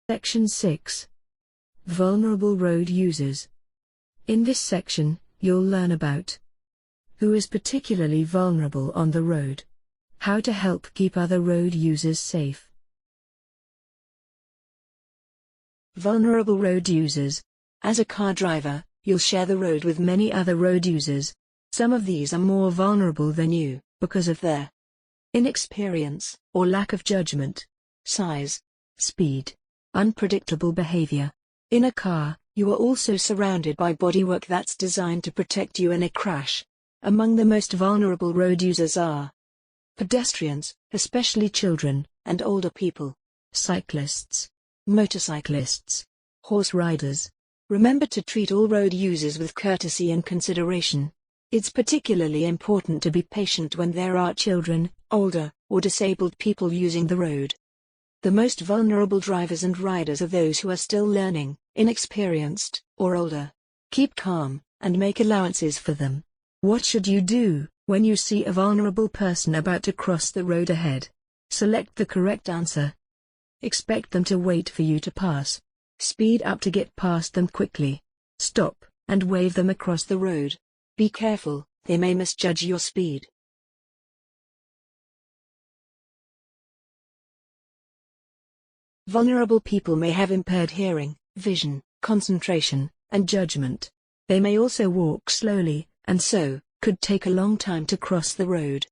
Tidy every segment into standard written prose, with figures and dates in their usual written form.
Section 6. Vulnerable road users. In this section, you'll learn about who is particularly vulnerable on the road, how to help keep other road users safe. Vulnerable road users. As a car driver, you'll share the road with many other road users. Some of these are more vulnerable than you, because of their inexperience, or lack of judgment, size, speed, unpredictable behavior. In a car, you are also surrounded by bodywork that's designed to protect you in a crash. Among the most vulnerable road users are pedestrians, especially children, and older people, cyclists, motorcyclists, horse riders. Remember to treat all road users with courtesy and consideration. It's particularly important to be patient when there are children, older, or disabled people using the road. The most vulnerable drivers and riders are those who are still learning, inexperienced, or older. Keep calm, and make allowances for them. What should you do when you see a vulnerable person about to cross the road ahead? Select the correct answer. Expect them to wait for you to pass. Speed up to get past them quickly. Stop, and wave them across the road. Be careful, they may misjudge your speed. Vulnerable people may have impaired hearing, vision, concentration, and judgment. They may also walk slowly, and so, could take a long time to cross the road.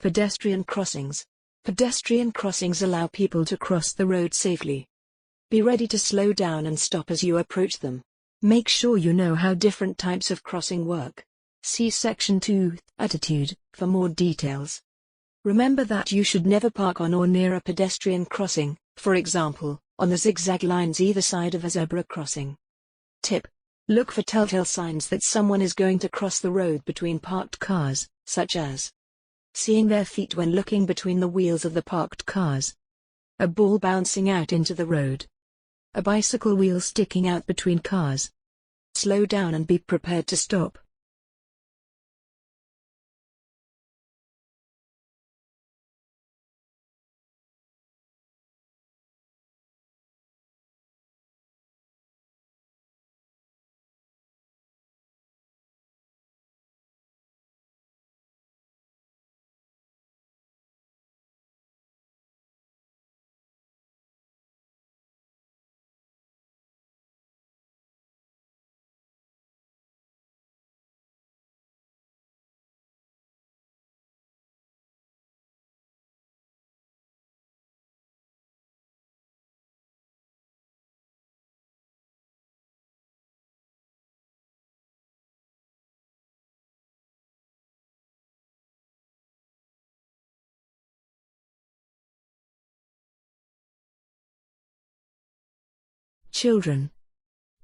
Pedestrian crossings. Pedestrian crossings allow people to cross the road safely. Be ready to slow down and stop as you approach them. Make sure you know how different types of crossing work. See Section 2, Attitude, for more details. Remember that you should never park on or near a pedestrian crossing, for example, on the zigzag lines either side of a zebra crossing. Tip: look for telltale signs that someone is going to cross the road between parked cars, such as seeing their feet when looking between the wheels of the parked cars, a ball bouncing out into the road, a bicycle wheel sticking out between cars. Slow down and be prepared to stop. Children.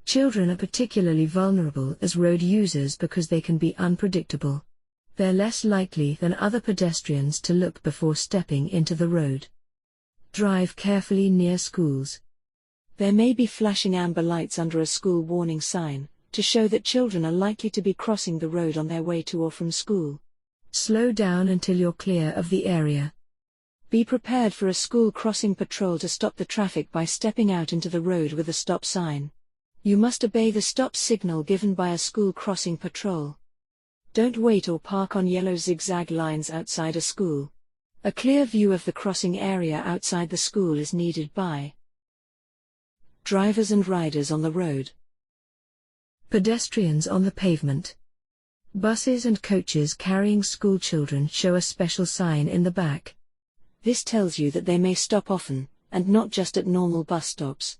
Children are particularly vulnerable as road users because they can be unpredictable. They're less likely than other pedestrians to look before stepping into the road. Drive carefully near schools. There may be flashing amber lights under a school warning sign, to show that children are likely to be crossing the road on their way to or from school. Slow down until you're clear of the area. Be prepared for a school crossing patrol to stop the traffic by stepping out into the road with a stop sign. You must obey the stop signal given by a school crossing patrol. Don't wait or park on yellow zigzag lines outside a school. A clear view of the crossing area outside the school is needed by drivers and riders on the road. Pedestrians on the pavement. Buses and coaches carrying school children show a special sign in the back. This tells you that they may stop often, and not just at normal bus stops.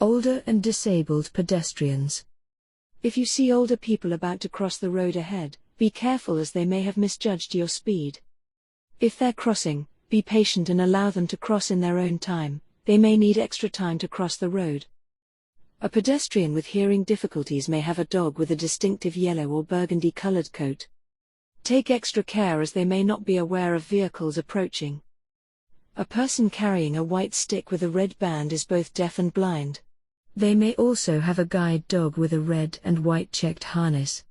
Older and disabled pedestrians. If you see older people about to cross the road ahead, be careful as they may have misjudged your speed. If they're crossing, be patient and allow them to cross in their own time. They may need extra time to cross the road. A pedestrian with hearing difficulties may have a dog with a distinctive yellow or burgundy-colored coat. Take extra care as they may not be aware of vehicles approaching. A person carrying a white stick with a red band is both deaf and blind. They may also have a guide dog with a red and white checked harness.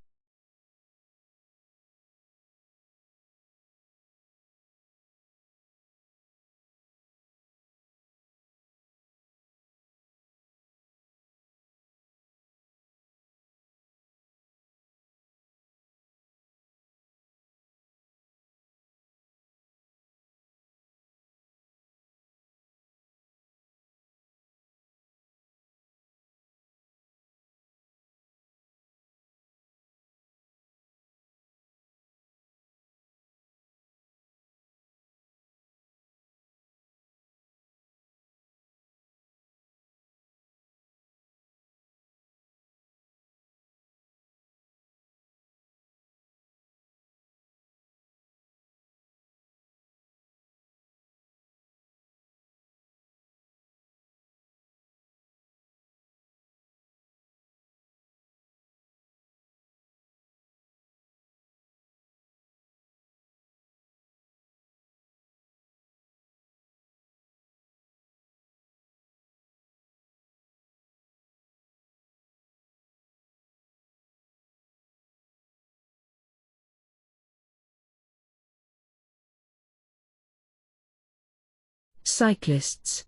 Cyclists.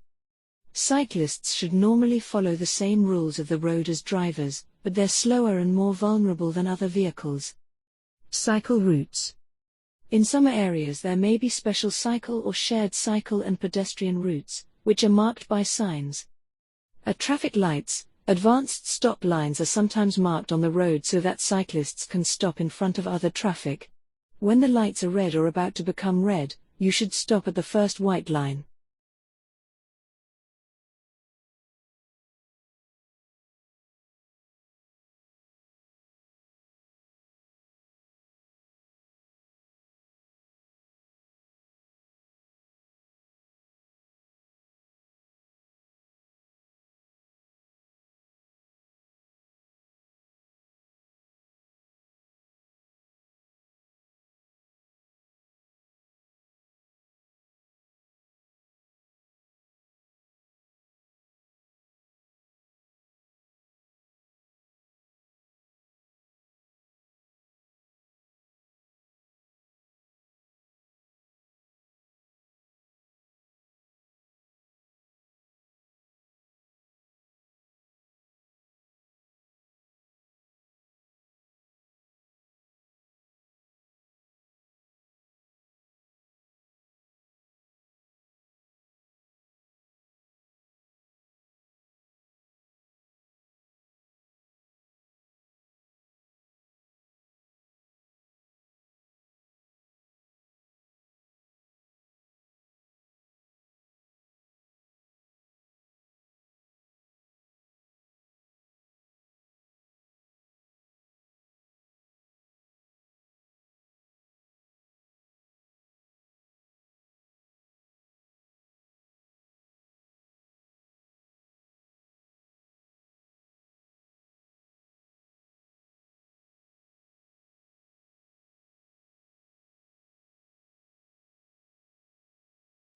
Cyclists should normally follow the same rules of the road as drivers, but they're slower and more vulnerable than other vehicles. Cycle routes. In some areas there may be special cycle or shared cycle and pedestrian routes, which are marked by signs. At traffic lights, advanced stop lines are sometimes marked on the road so that cyclists can stop in front of other traffic. When the lights are red or about to become red, you should stop at the first white line.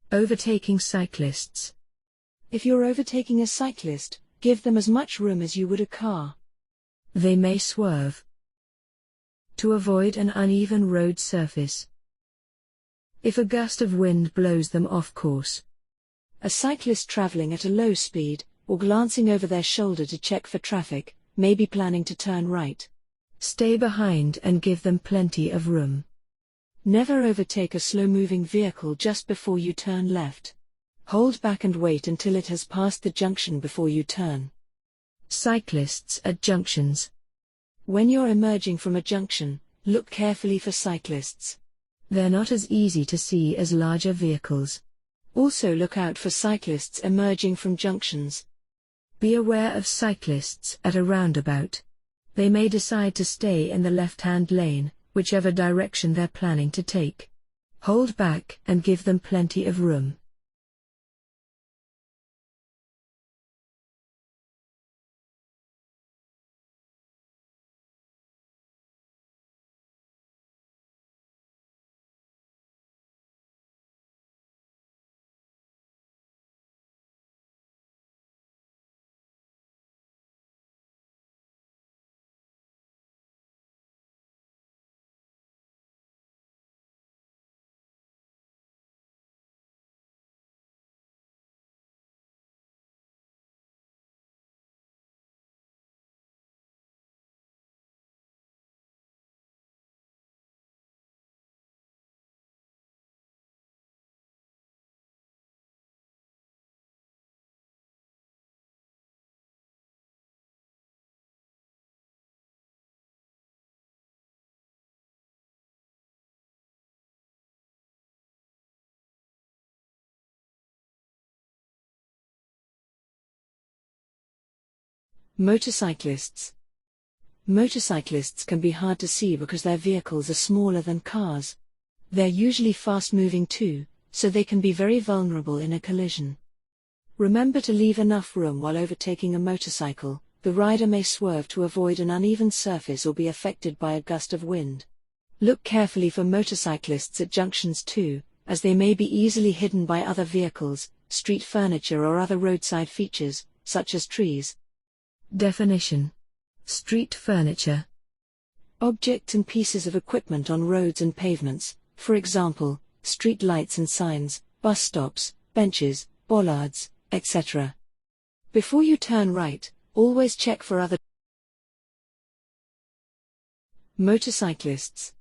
Overtaking cyclists. If you're overtaking a cyclist, give them as much room as you would a car. They may swerve to avoid an uneven road surface. If a gust of wind blows them off course. A cyclist traveling at a low speed, or glancing over their shoulder to check for traffic, may be planning to turn right. Stay behind and give them plenty of room. Never overtake a slow-moving vehicle just before you turn left. Hold back and wait until it has passed the junction before you turn. Cyclists at junctions. When you're emerging from a junction, look carefully for cyclists. They're not as easy to see as larger vehicles. Also look out for cyclists emerging from junctions. Be aware of cyclists at a roundabout. They may decide to stay in the left-hand lane, whichever direction they're planning to take. Hold back and give them plenty of room. Motorcyclists. Motorcyclists can be hard to see because their vehicles are smaller than cars. They're usually fast-moving too, so they can be very vulnerable in a collision. Remember to leave enough room while overtaking a motorcycle. The rider may swerve to avoid an uneven surface or be affected by a gust of wind. Look carefully for motorcyclists at junctions too, as they may be easily hidden by other vehicles, street furniture or other roadside features, such as trees. Definition: street furniture. Objects and pieces of equipment on roads and pavements, for example, street lights and signs, bus stops, benches, bollards, etc. Before you turn right, always check for other motorcyclists.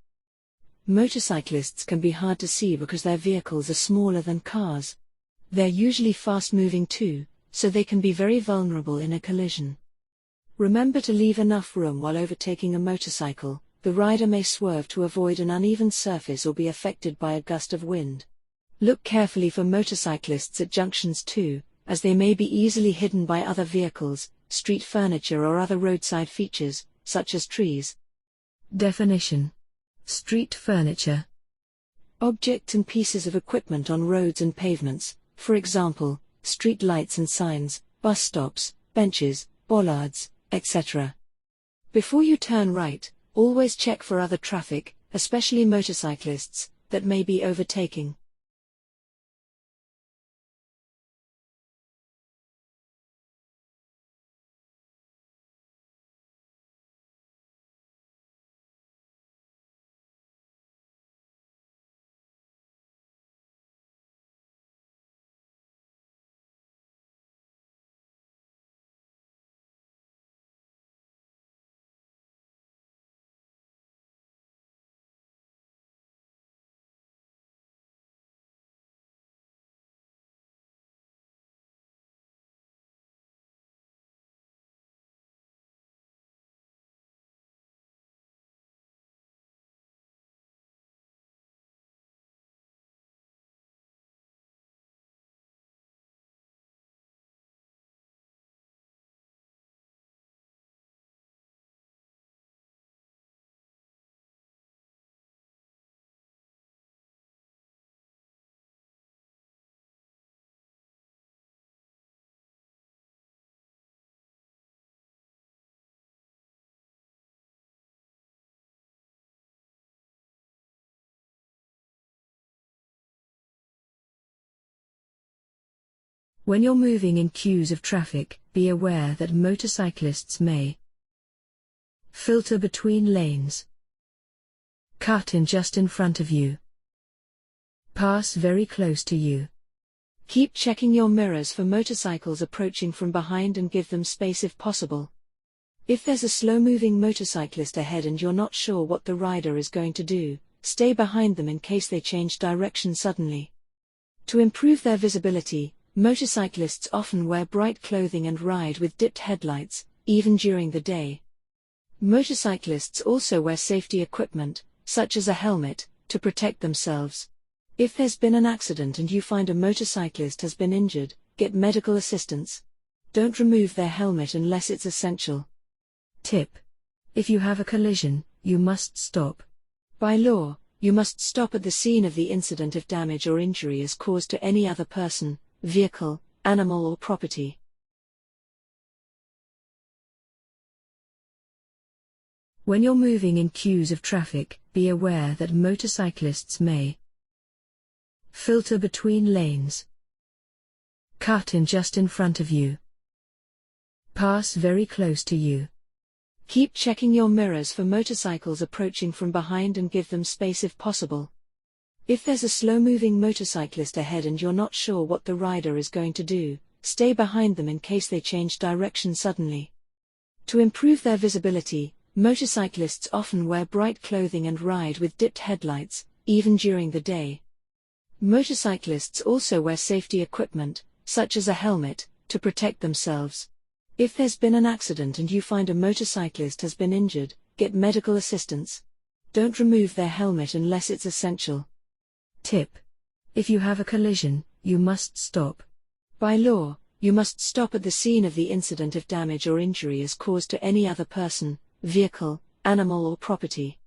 Motorcyclists can be hard to see because their vehicles are smaller than cars. They're usually fast-moving too, so they can be very vulnerable in a collision. Remember to leave enough room while overtaking a motorcycle. The rider may swerve to avoid an uneven surface or be affected by a gust of wind. Look carefully for motorcyclists at junctions too, as they may be easily hidden by other vehicles, street furniture or other roadside features, such as trees. Definition: street furniture. Objects and pieces of equipment on roads and pavements, for example, street lights and signs, bus stops, benches, bollards, etc. Before you turn right, always check for other traffic, especially motorcyclists, that may be overtaking. When you're moving in queues of traffic, be aware that motorcyclists may filter between lanes, cut in just in front of you, pass very close to you. Keep checking your mirrors for motorcycles approaching from behind and give them space if possible. If there's a slow-moving motorcyclist ahead and you're not sure what the rider is going to do, stay behind them in case they change direction suddenly. To improve their visibility, motorcyclists often wear bright clothing and ride with dipped headlights, even during the day. Motorcyclists also wear safety equipment, such as a helmet, to protect themselves. If there's been an accident and you find a motorcyclist has been injured, get medical assistance. Don't remove their helmet unless it's essential. Tip: if you have a collision, you must stop. By law, you must stop at the scene of the incident if damage or injury is caused to any other person, vehicle, animal or property. When you're moving in queues of traffic, be aware that motorcyclists may filter between lanes, cut in just in front of you, pass very close to you. Keep checking your mirrors for motorcycles approaching from behind and give them space if possible. If there's a slow-moving motorcyclist ahead and you're not sure what the rider is going to do, stay behind them in case they change direction suddenly. To improve their visibility, motorcyclists often wear bright clothing and ride with dipped headlights, even during the day. Motorcyclists also wear safety equipment, such as a helmet, to protect themselves. If there's been an accident and you find a motorcyclist has been injured, get medical assistance. Don't remove their helmet unless it's essential. Tip: if you have a collision, you must stop. By law, you must stop at the scene of the incident if damage or injury is caused to any other person, vehicle, animal or property.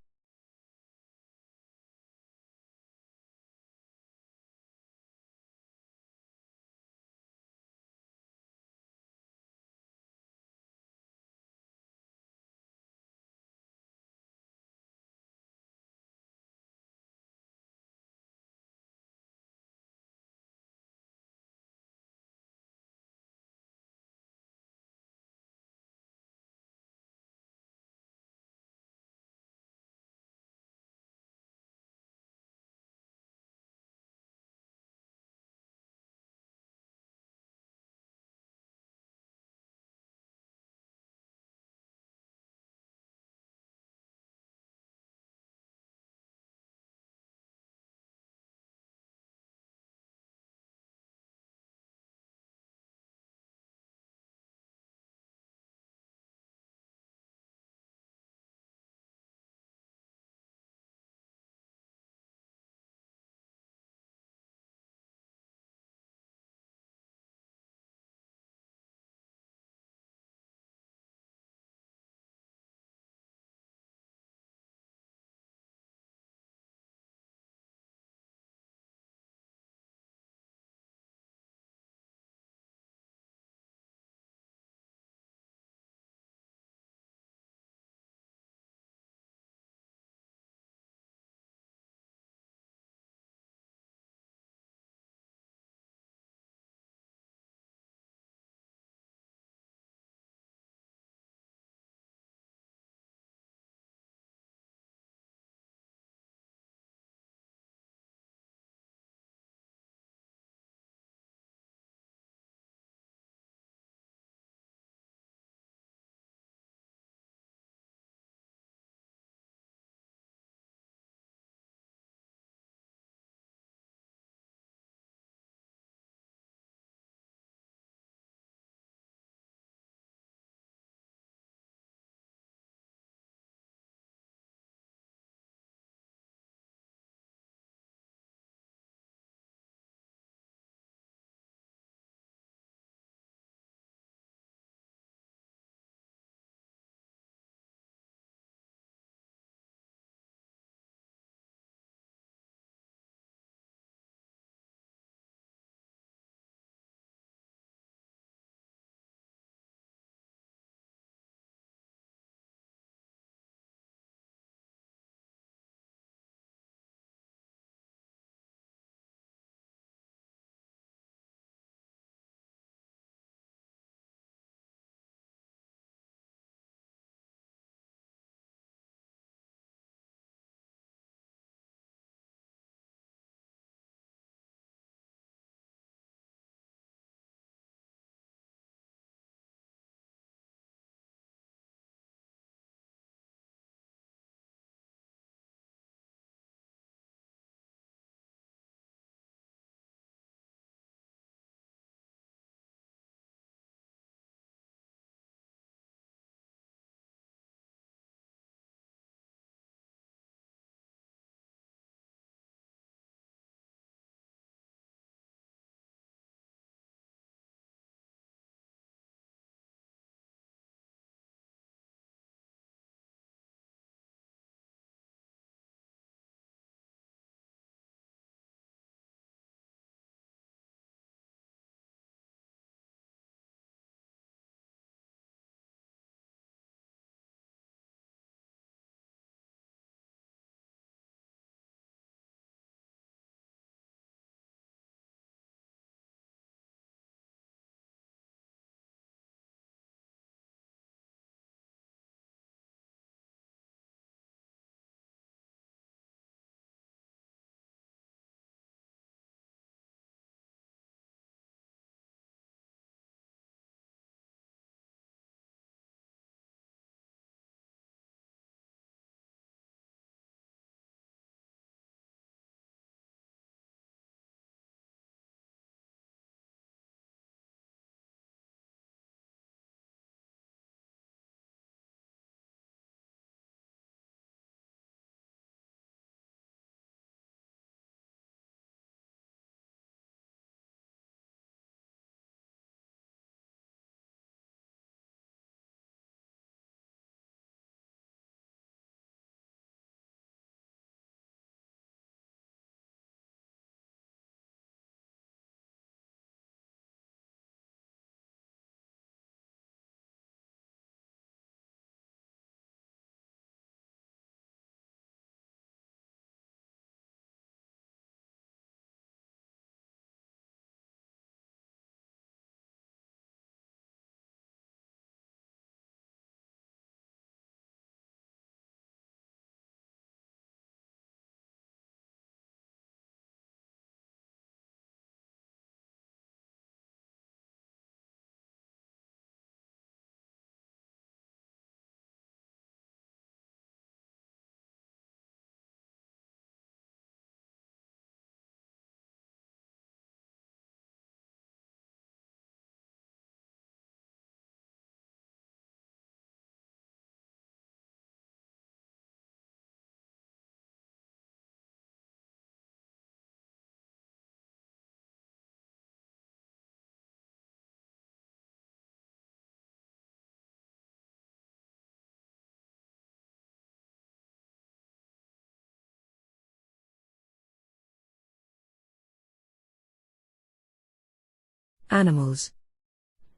Animals.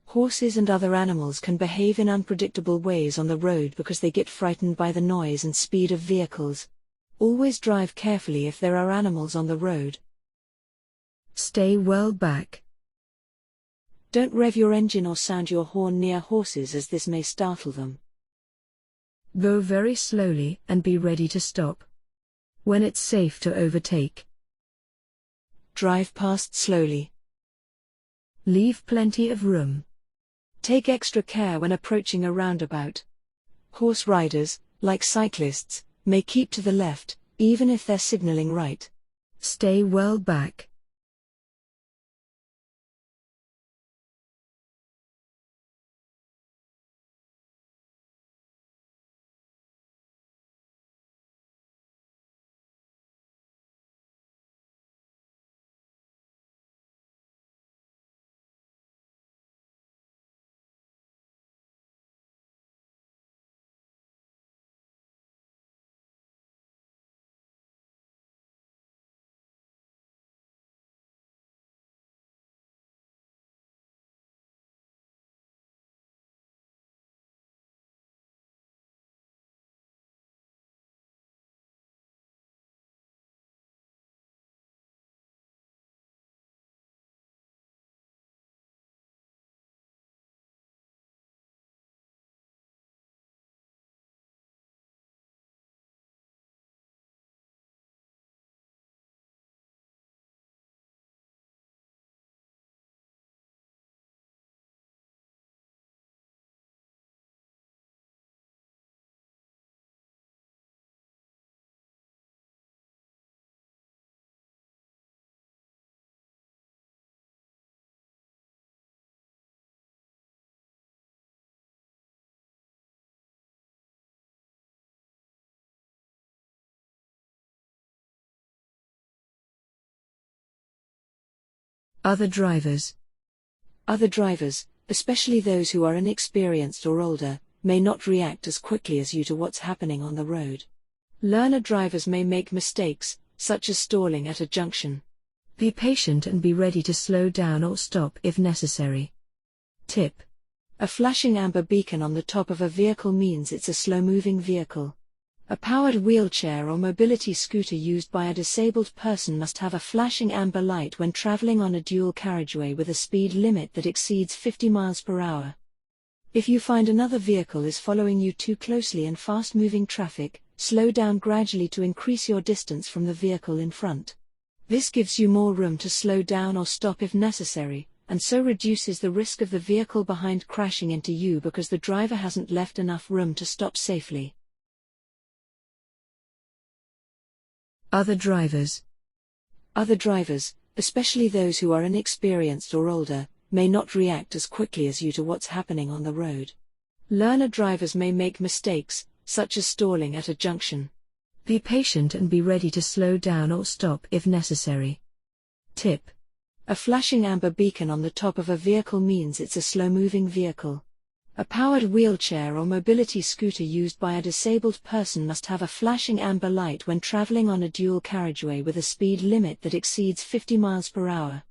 Horses and other animals can behave in unpredictable ways on the road because they get frightened by the noise and speed of vehicles. Always drive carefully if there are animals on the road. Stay well back. Don't rev your engine or sound your horn near horses as this may startle them. Go very slowly and be ready to stop when it's safe to overtake. Drive past slowly. Leave plenty of room. Take extra care when approaching a roundabout. Horse riders, like cyclists, may keep to the left, even if they're signaling right. Stay well back. Other drivers. Other drivers, especially those who are inexperienced or older, may not react as quickly as you to what's happening on the road. Learner drivers may make mistakes, such as stalling at a junction. Be patient and be ready to slow down or stop if necessary. Tip: a flashing amber beacon on the top of a vehicle means it's a slow-moving vehicle. A powered wheelchair or mobility scooter used by a disabled person must have a flashing amber light when traveling on a dual carriageway with a speed limit that exceeds 50 miles per hour. If you find another vehicle is following you too closely in fast-moving traffic, slow down gradually to increase your distance from the vehicle in front. This gives you more room to slow down or stop if necessary, and so reduces the risk of the vehicle behind crashing into you because the driver hasn't left enough room to stop safely. Other drivers. Other drivers, especially those who are inexperienced or older, may not react as quickly as you to what's happening on the road. Learner drivers may make mistakes, such as stalling at a junction. Be patient and be ready to slow down or stop if necessary. Tip: a flashing amber beacon on the top of a vehicle means it's a slow-moving vehicle. A powered wheelchair or mobility scooter used by a disabled person must have a flashing amber light when traveling on a dual carriageway with a speed limit that exceeds 50 miles per hour.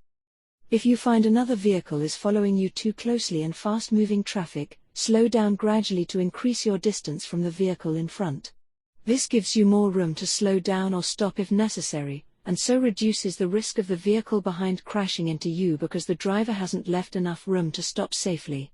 If you find another vehicle is following you too closely in fast-moving traffic, slow down gradually to increase your distance from the vehicle in front. This gives you more room to slow down or stop if necessary, and so reduces the risk of the vehicle behind crashing into you because the driver hasn't left enough room to stop safely.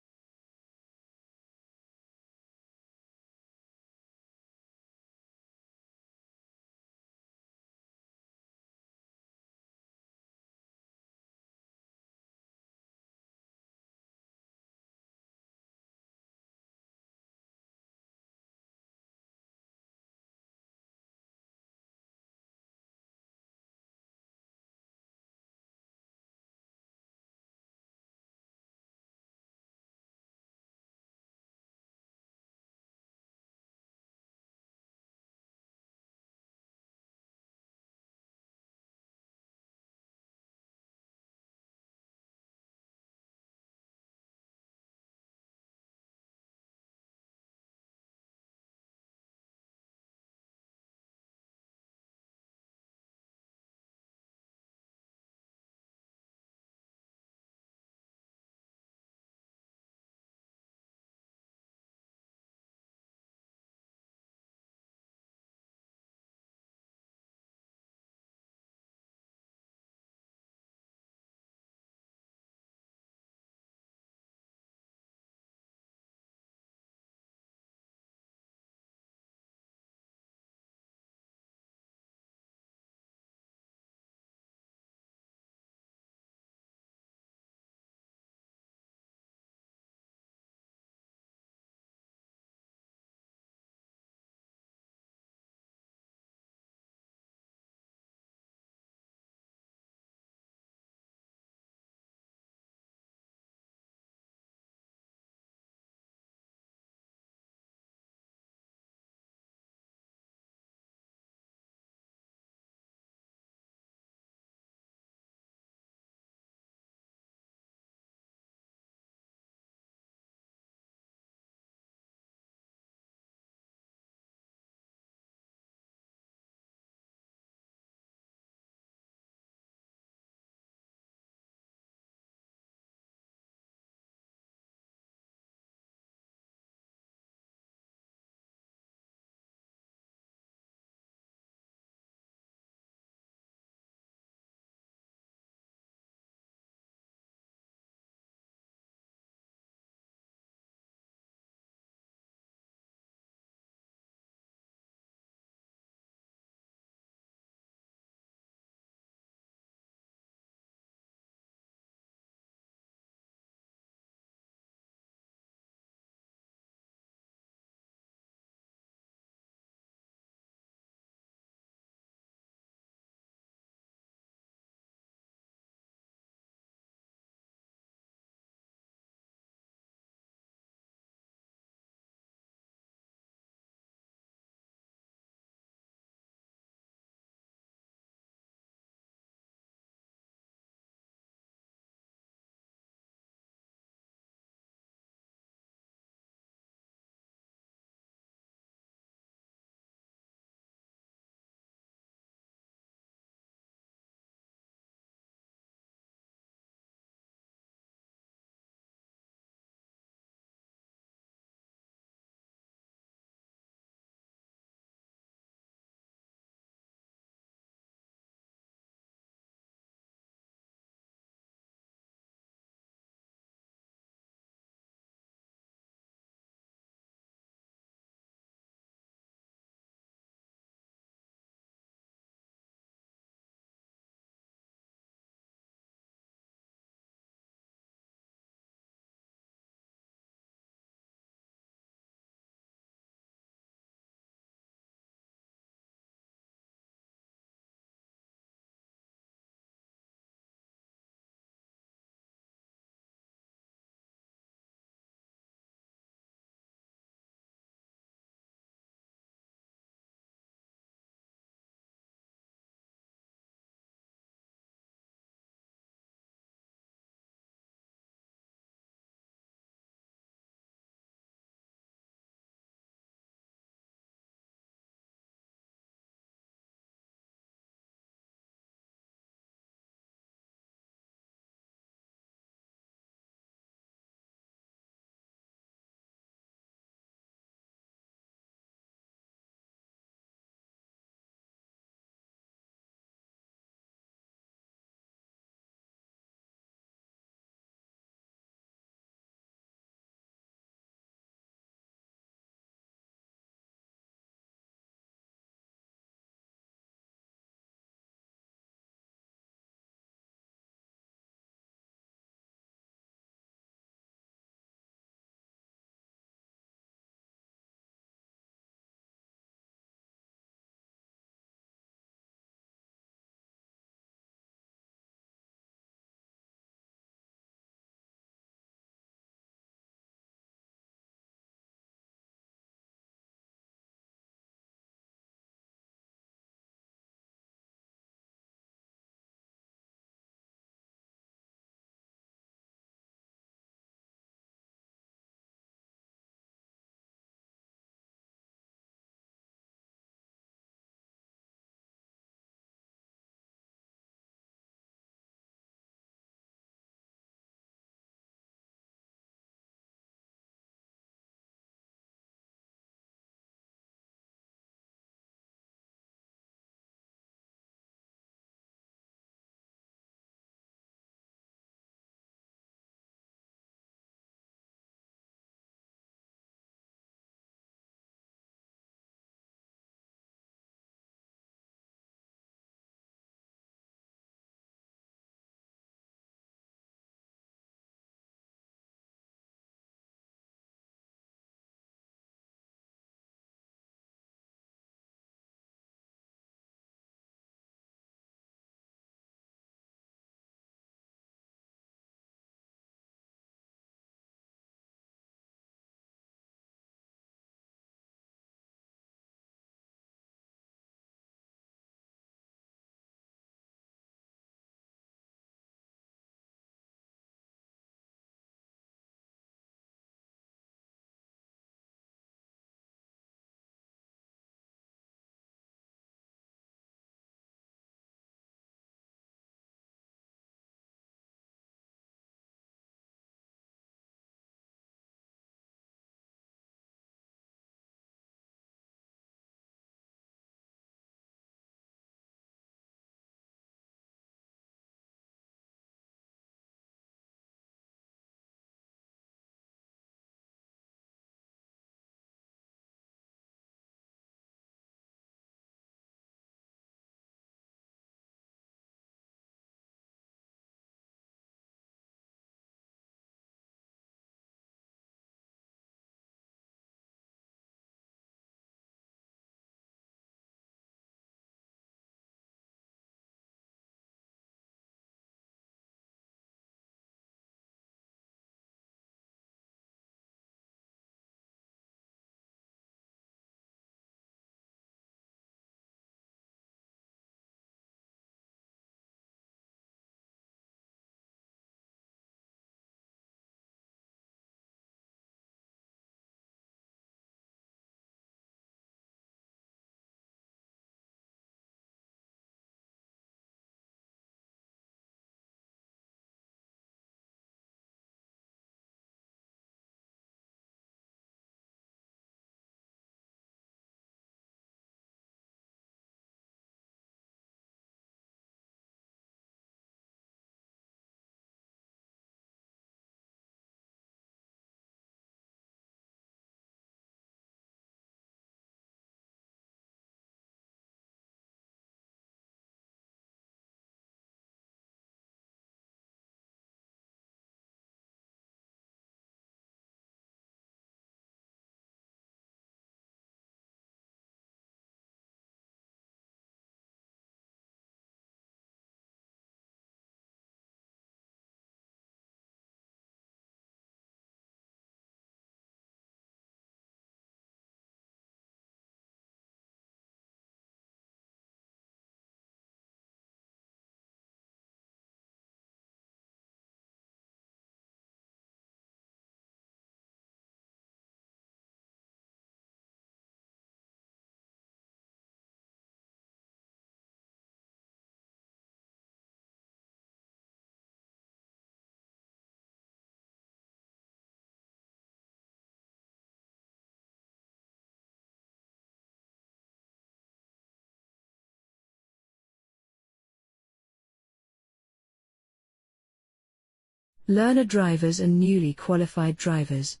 Learner drivers and newly qualified drivers.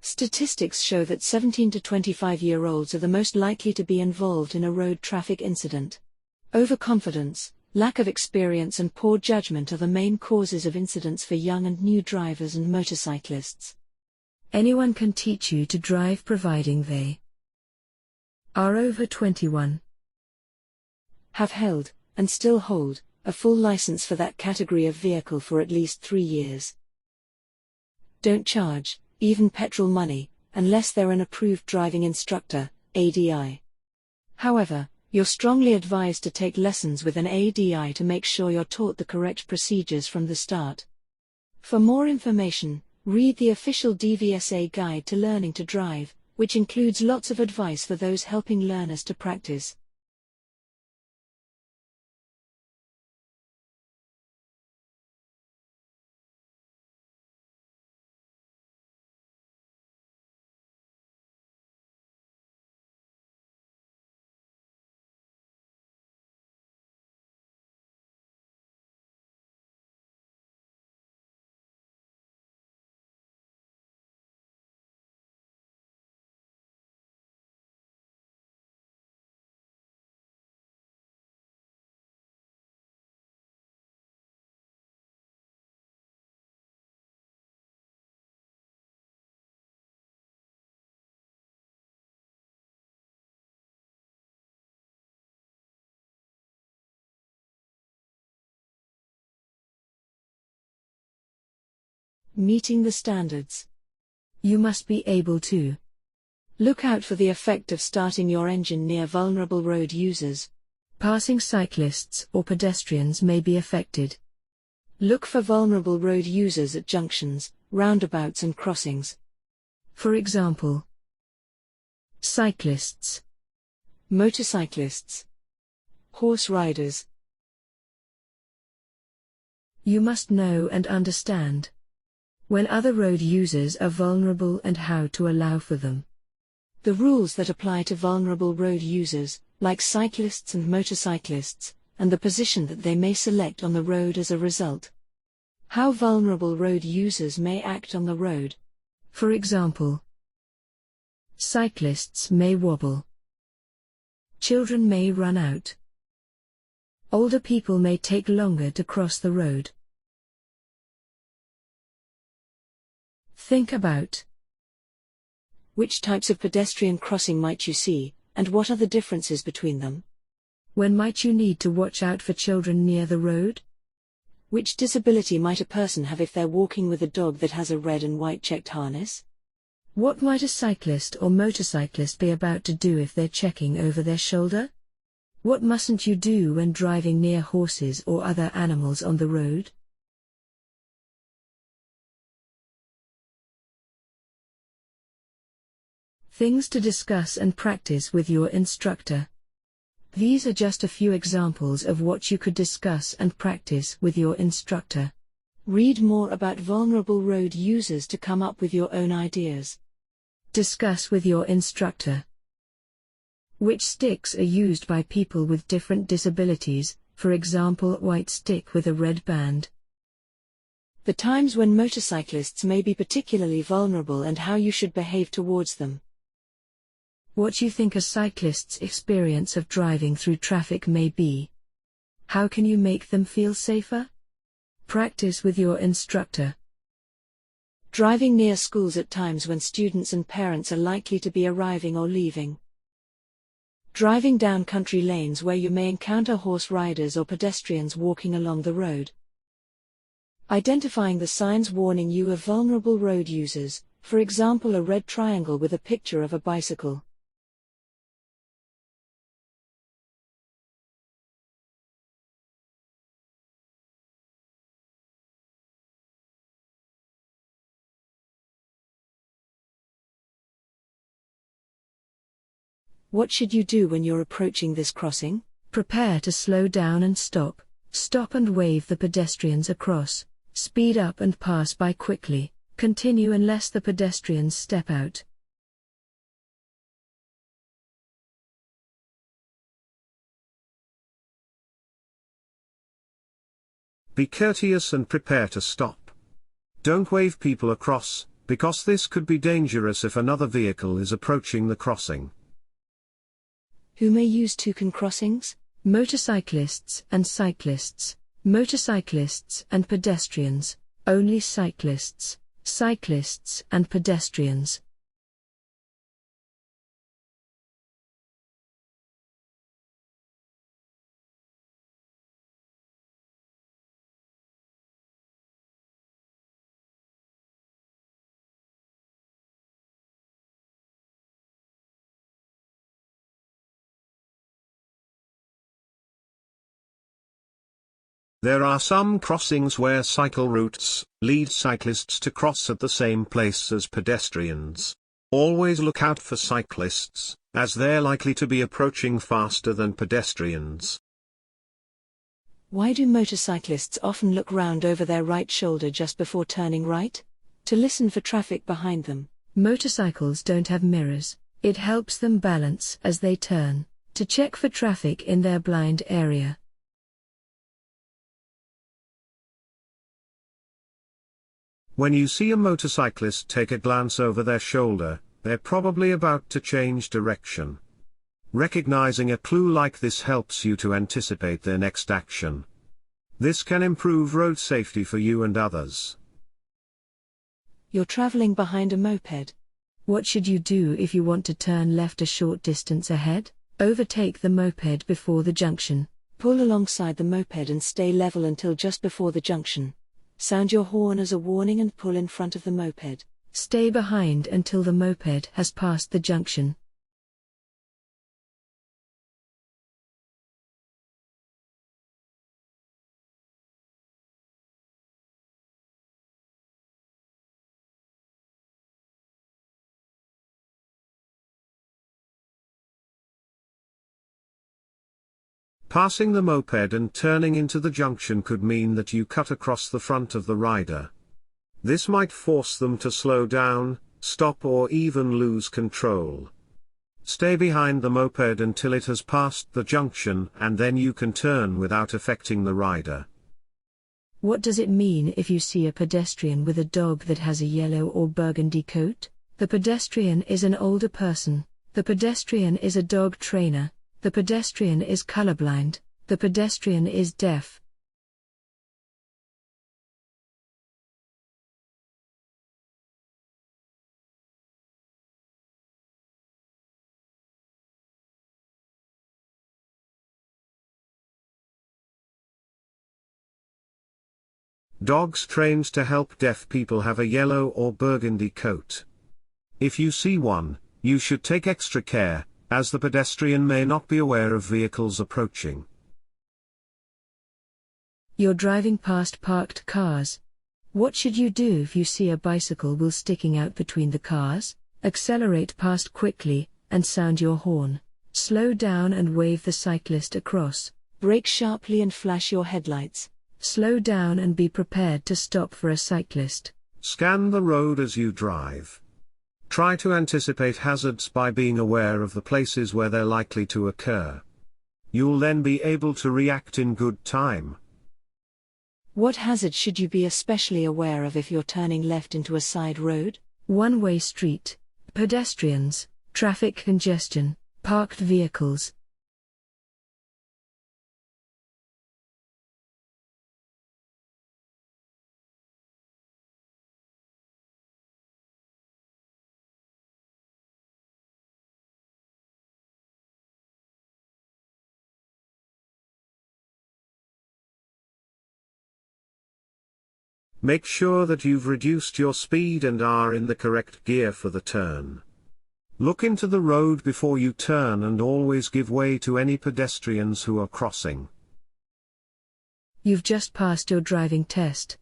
Statistics show that 17 to 25-year-olds are the most likely to be involved in a road traffic incident. Overconfidence, lack of experience and poor judgment are the main causes of incidents for young and new drivers and motorcyclists. Anyone can teach you to drive providing they are over 21. Have held, and still hold, a full license for that category of vehicle for at least 3 years. Don't charge, even petrol money, unless they're an approved driving instructor, ADI. However, you're strongly advised to take lessons with an ADI to make sure you're taught the correct procedures from the start. For more information, read the official DVSA Guide to Learning to Drive, which includes lots of advice for those helping learners to practice. Meeting the standards. You must be able to look out for the effect of starting your engine near vulnerable road users. Passing cyclists or pedestrians may be affected. Look for vulnerable road users at junctions, roundabouts and crossings. For example, cyclists, motorcyclists, horse riders. You must know and understand when other road users are vulnerable and how to allow for them. The rules that apply to vulnerable road users, like cyclists and motorcyclists, and the position that they may select on the road as a result. How vulnerable road users may act on the road. For example, cyclists may wobble. Children may run out. Older people may take longer to cross the road. Think about which types of pedestrian crossing might you see, and what are the differences between them? When might you need to watch out for children near the road? Which disability might a person have if they're walking with a dog that has a red and white checked harness? What might a cyclist or motorcyclist be about to do if they're checking over their shoulder? What mustn't you do when driving near horses or other animals on the road? Things to discuss and practice with your instructor. These are just a few examples of what you could discuss and practice with your instructor. Read more about vulnerable road users to come up with your own ideas. Discuss with your instructor. Which sticks are used by people with different disabilities, for example, a white stick with a red band. The times when motorcyclists may be particularly vulnerable and how you should behave towards them. What you think a cyclist's experience of driving through traffic may be. How can you make them feel safer? Practice with your instructor. Driving near schools at times when students and parents are likely to be arriving or leaving. Driving down country lanes where you may encounter horse riders or pedestrians walking along the road. Identifying the signs warning you of vulnerable road users, for example a red triangle with a picture of a bicycle. What should you do when you're approaching this crossing? Prepare to slow down and stop. Stop and wave the pedestrians across. Speed up and pass by quickly. Continue unless the pedestrians step out. Be courteous and prepare to stop. Don't wave people across, because this could be dangerous if another vehicle is approaching the crossing. Who may use token crossings? Motorcyclists and cyclists. Motorcyclists and pedestrians. Only cyclists. Cyclists and pedestrians. There are some crossings where cycle routes lead cyclists to cross at the same place as pedestrians. Always look out for cyclists, as they're likely to be approaching faster than pedestrians. Why do motorcyclists often look round over their right shoulder just before turning right? To listen for traffic behind them. Motorcycles don't have mirrors. It helps them balance as they turn, to check for traffic in their blind area. When you see a motorcyclist take a glance over their shoulder, they're probably about to change direction. Recognizing a clue like this helps you to anticipate their next action. This can improve road safety for you and others. You're traveling behind a moped. What should you do if you want to turn left a short distance ahead? Overtake the moped before the junction. Pull alongside the moped and stay level until just before the junction. Sound your horn as a warning and pull in front of the moped. Stay behind until the moped has passed the junction. Passing the moped and turning into the junction could mean that you cut across the front of the rider. This might force them to slow down, stop, or even lose control. Stay behind the moped until it has passed the junction, and then you can turn without affecting the rider. What does it mean if you see a pedestrian with a dog that has a yellow or burgundy coat? The pedestrian is an older person. The pedestrian is a dog trainer. The pedestrian is colorblind. The pedestrian is deaf. Dogs trained to help deaf people have a yellow or burgundy coat. If you see one, you should take extra care, as the pedestrian may not be aware of vehicles approaching. You're driving past parked cars. What should you do if you see a bicycle wheel sticking out between the cars? Accelerate past quickly, and sound your horn. Slow down and wave the cyclist across. Brake sharply and flash your headlights. Slow down and be prepared to stop for a cyclist. Scan the road as you drive. Try to anticipate hazards by being aware of the places where they're likely to occur. You'll then be able to react in good time. What hazards should you be especially aware of if you're turning left into a side road? One-way street, pedestrians, traffic congestion, parked vehicles. Make sure that you've reduced your speed and are in the correct gear for the turn. Look into the road before you turn and always give way to any pedestrians who are crossing. You've just passed your driving test.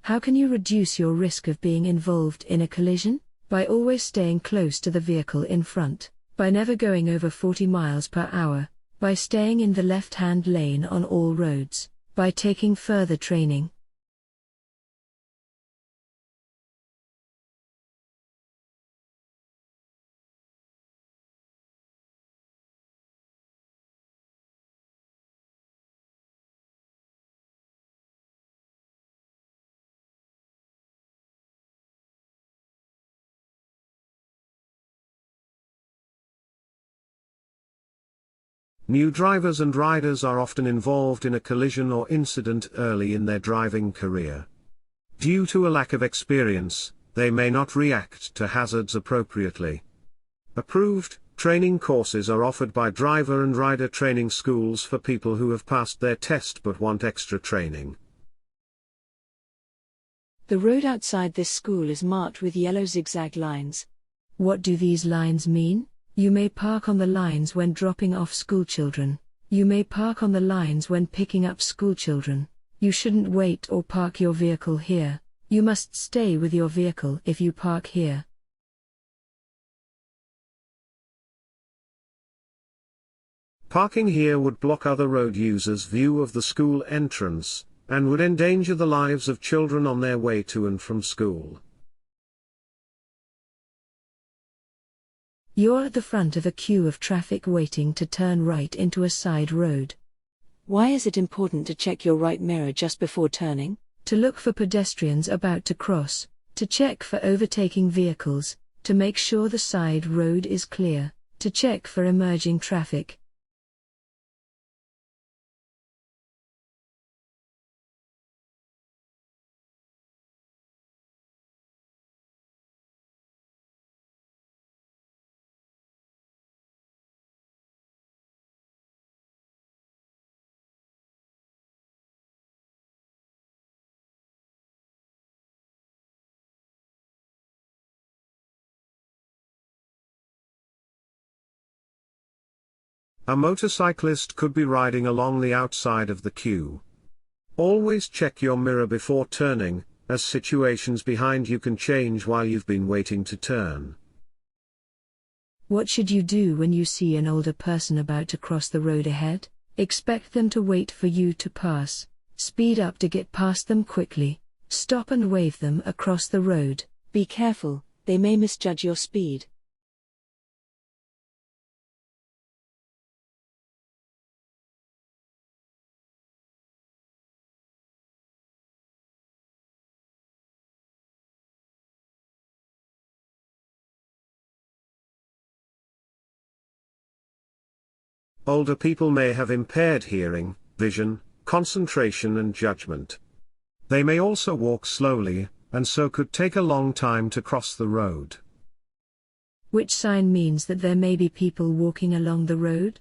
How can you reduce your risk of being involved in a collision? By always staying close to the vehicle in front, by never going over 40 miles per hour, by staying in the left-hand lane on all roads, by taking further training. New drivers and riders are often involved in a collision or incident early in their driving career. Due to a lack of experience, they may not react to hazards appropriately. Approved training courses are offered by driver and rider training schools for people who have passed their test but want extra training. The road outside this school is marked with yellow zigzag lines. What do these lines mean? You may park on the lines when dropping off schoolchildren. You may park on the lines when picking up schoolchildren. You shouldn't wait or park your vehicle here. You must stay with your vehicle if you park here. Parking here would block other road users' view of the school entrance, and would endanger the lives of children on their way to and from school. You're at the front of a queue of traffic waiting to turn right into a side road. Why is it important to check your right mirror just before turning? To look for pedestrians about to cross, to check for overtaking vehicles, to make sure the side road is clear, to check for emerging traffic. A motorcyclist could be riding along the outside of the queue. Always check your mirror before turning, as situations behind you can change while you've been waiting to turn. What should you do when you see an older person about to cross the road ahead? Expect them to wait for you to pass. Speed up to get past them quickly. Stop and wave them across the road. Be careful, they may misjudge your speed. Older people may have impaired hearing, vision, concentration and judgment. They may also walk slowly, and so could take a long time to cross the road. Which sign means that there may be people walking along the road?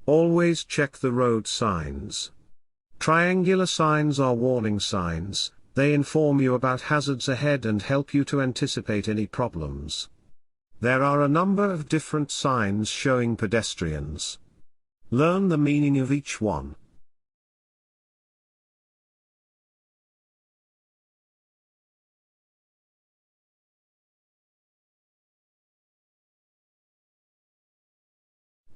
Always check the road signs. Triangular signs are warning signs. They inform you about hazards ahead and help you to anticipate any problems. There are a number of different signs showing pedestrians. Learn the meaning of each one.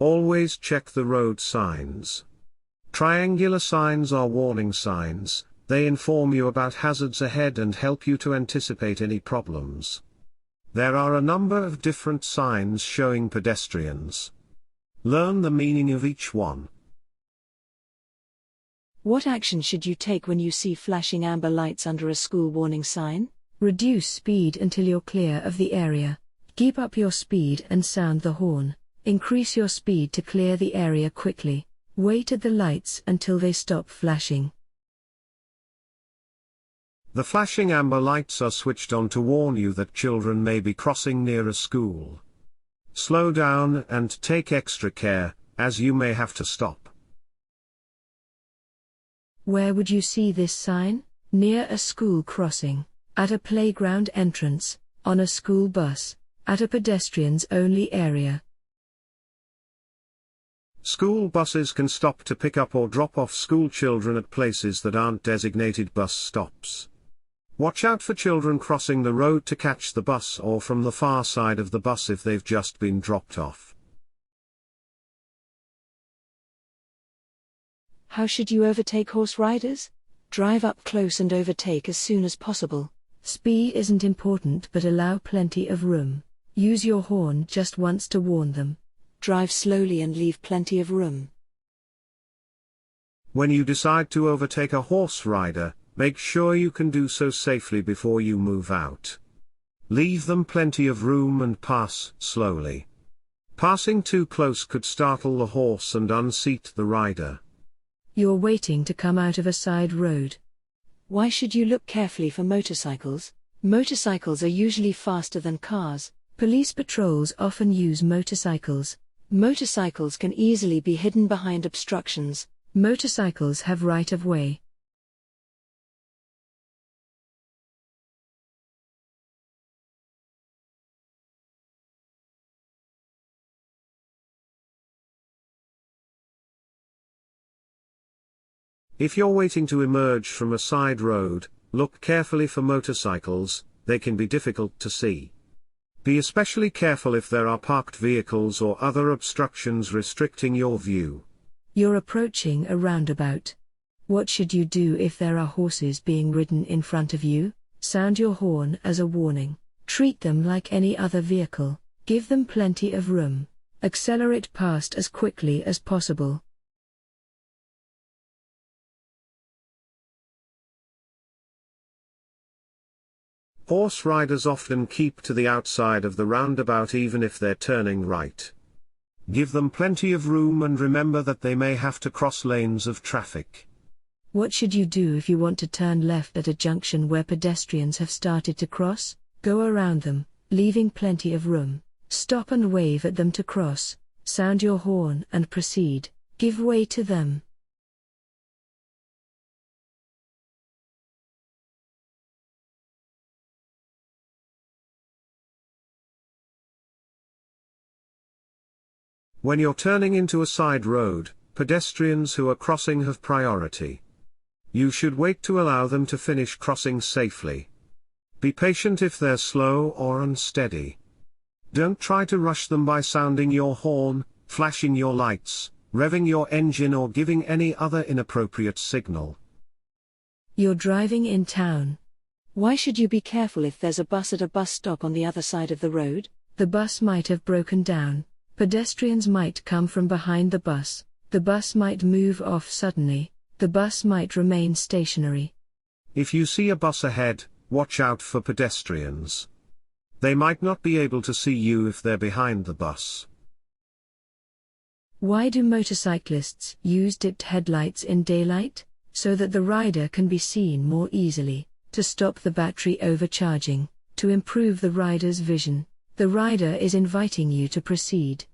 Always check the road signs. Triangular signs are warning signs. They inform you about hazards ahead and help you to anticipate any problems. There are a number of different signs showing pedestrians. Learn the meaning of each one. What action should you take when you see flashing amber lights under a school warning sign? Reduce speed until you're clear of the area. Keep up your speed and sound the horn. Increase your speed to clear the area quickly. Wait at the lights until they stop flashing. The flashing amber lights are switched on to warn you that children may be crossing near a school. Slow down and take extra care, as you may have to stop. Where would you see this sign? Near a school crossing, at a playground entrance, on a school bus, at a pedestrians-only area. School buses can stop to pick up or drop off school children at places that aren't designated bus stops. Watch out for children crossing the road to catch the bus or from the far side of the bus if they've just been dropped off. How should you overtake horse riders? Drive up close and overtake as soon as possible. Speed isn't important, but allow plenty of room. Use your horn just once to warn them. Drive slowly and leave plenty of room. When you decide to overtake a horse rider, make sure you can do so safely before you move out. Leave them plenty of room and pass slowly. Passing too close could startle the horse and unseat the rider. You're waiting to come out of a side road. Why should you look carefully for motorcycles? Motorcycles are usually faster than cars. Police patrols often use motorcycles. Motorcycles can easily be hidden behind obstructions. Motorcycles have right of way. If you're waiting to emerge from a side road, look carefully for motorcycles. They can be difficult to see. Be especially careful if there are parked vehicles or other obstructions restricting your view. You're approaching a roundabout. What should you do if there are horses being ridden in front of you? Sound your horn as a warning. Treat them like any other vehicle. Give them plenty of room. Accelerate past as quickly as possible. Horse riders often keep to the outside of the roundabout even if they're turning right. Give them plenty of room and remember that they may have to cross lanes of traffic. What should you do if you want to turn left at a junction where pedestrians have started to cross? Go around them, leaving plenty of room. Stop and wave at them to cross. Sound your horn and proceed. Give way to them. When you're turning into a side road, pedestrians who are crossing have priority. You should wait to allow them to finish crossing safely. Be patient if they're slow or unsteady. Don't try to rush them by sounding your horn, flashing your lights, revving your engine or giving any other inappropriate signal. You're driving in town. Why should you be careful if there's a bus at a bus stop on the other side of the road? The bus might have broken down. Pedestrians might come from behind the bus. The bus might move off suddenly. The bus might remain stationary. If you see a bus ahead, watch out for pedestrians. They might not be able to see you if they're behind the bus. Why do motorcyclists use dipped headlights in daylight? So that the rider can be seen more easily, to stop the battery overcharging, to improve the rider's vision. The rider is inviting you to proceed.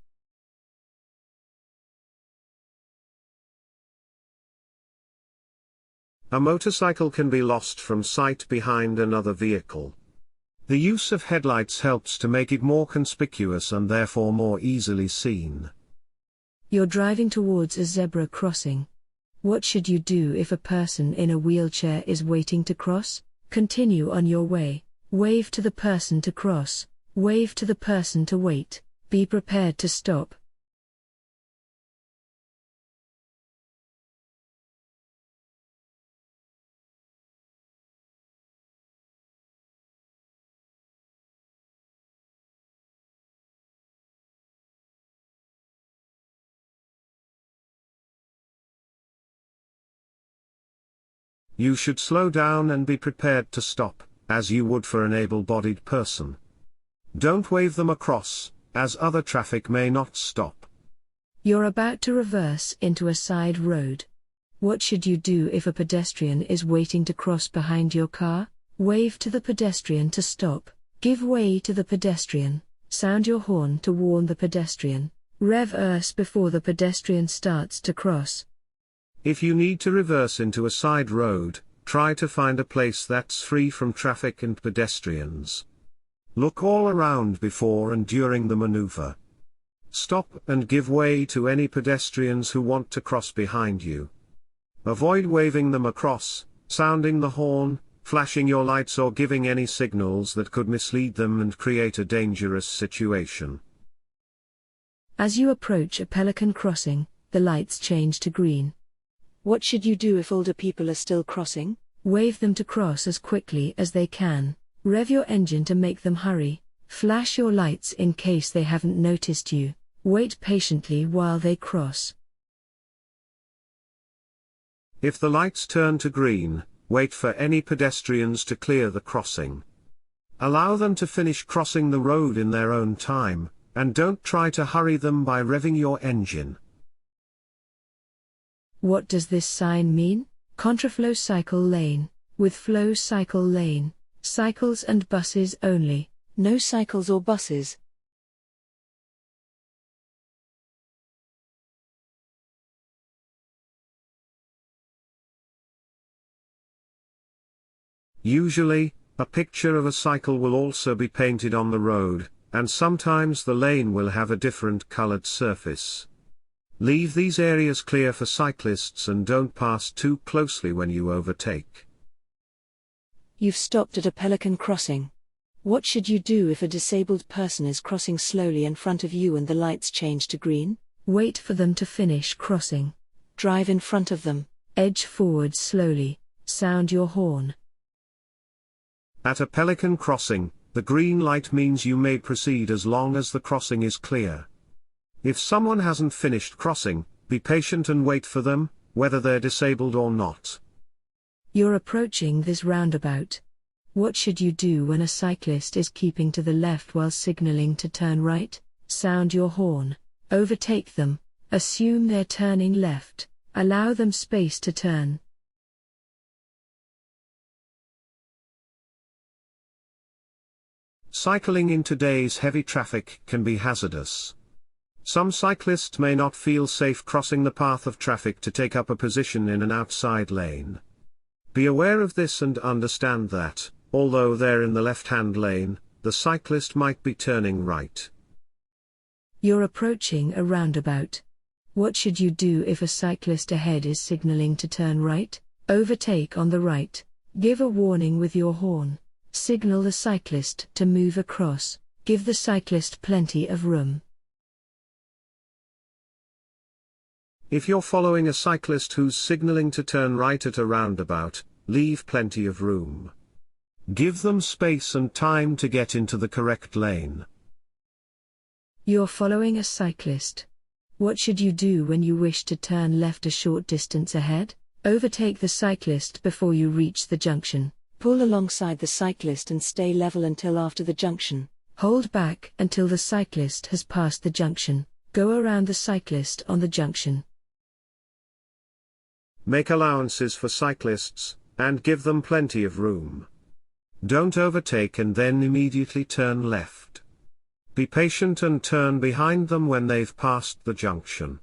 A motorcycle can be lost from sight behind another vehicle. The use of headlights helps to make it more conspicuous and therefore more easily seen. You're driving towards a zebra crossing. What should you do if a person in a wheelchair is waiting to cross? Continue on your way. Wave to the person to cross. Wave to the person to wait. Be prepared to stop. You should slow down and be prepared to stop, as you would for an able-bodied person. Don't wave them across, as other traffic may not stop. You're about to reverse into a side road. What should you do if a pedestrian is waiting to cross behind your car? Wave to the pedestrian to stop. Give way to the pedestrian. Sound your horn to warn the pedestrian. Reverse before the pedestrian starts to cross. If you need to reverse into a side road, try to find a place that's free from traffic and pedestrians. Look all around before and during the maneuver. Stop and give way to any pedestrians who want to cross behind you. Avoid waving them across, sounding the horn, flashing your lights or giving any signals that could mislead them and create a dangerous situation. As you approach a pelican crossing, the lights change to green. What should you do if older people are still crossing? Wave them to cross as quickly as they can. Rev your engine to make them hurry. Flash your lights in case they haven't noticed you. Wait patiently while they cross. If the lights turn to green, wait for any pedestrians to clear the crossing. Allow them to finish crossing the road in their own time, and don't try to hurry them by revving your engine. What does this sign mean? Contraflow cycle lane. With flow cycle lane. Cycles and buses only. No cycles or buses. Usually, a picture of a cycle will also be painted on the road, and sometimes the lane will have a different colored surface. Leave these areas clear for cyclists and don't pass too closely when you overtake. You've stopped at a pelican crossing. What should you do if a disabled person is crossing slowly in front of you and the lights change to green? Wait for them to finish crossing. Drive in front of them. Edge forward slowly. Sound your horn. At a pelican crossing, the green light means you may proceed as long as the crossing is clear. If someone hasn't finished crossing, be patient and wait for them, whether they're disabled or not. You're approaching this roundabout. What should you do when a cyclist is keeping to the left while signaling to turn right? Sound your horn. Overtake them. Assume they're turning left. Allow them space to turn. Cycling in today's heavy traffic can be hazardous. Some cyclists may not feel safe crossing the path of traffic to take up a position in an outside lane. Be aware of this and understand that, although they're in the left-hand lane, the cyclist might be turning right. You're approaching a roundabout. What should you do if a cyclist ahead is signaling to turn right? Overtake on the right. Give a warning with your horn. Signal the cyclist to move across. Give the cyclist plenty of room. If you're following a cyclist who's signaling to turn right at a roundabout, leave plenty of room. Give them space and time to get into the correct lane. You're following a cyclist. What should you do when you wish to turn left a short distance ahead? Overtake the cyclist before you reach the junction. Pull alongside the cyclist and stay level until after the junction. Hold back until the cyclist has passed the junction. Go around the cyclist on the junction. Make allowances for cyclists, and give them plenty of room. Don't overtake and then immediately turn left. Be patient and turn behind them when they've passed the junction.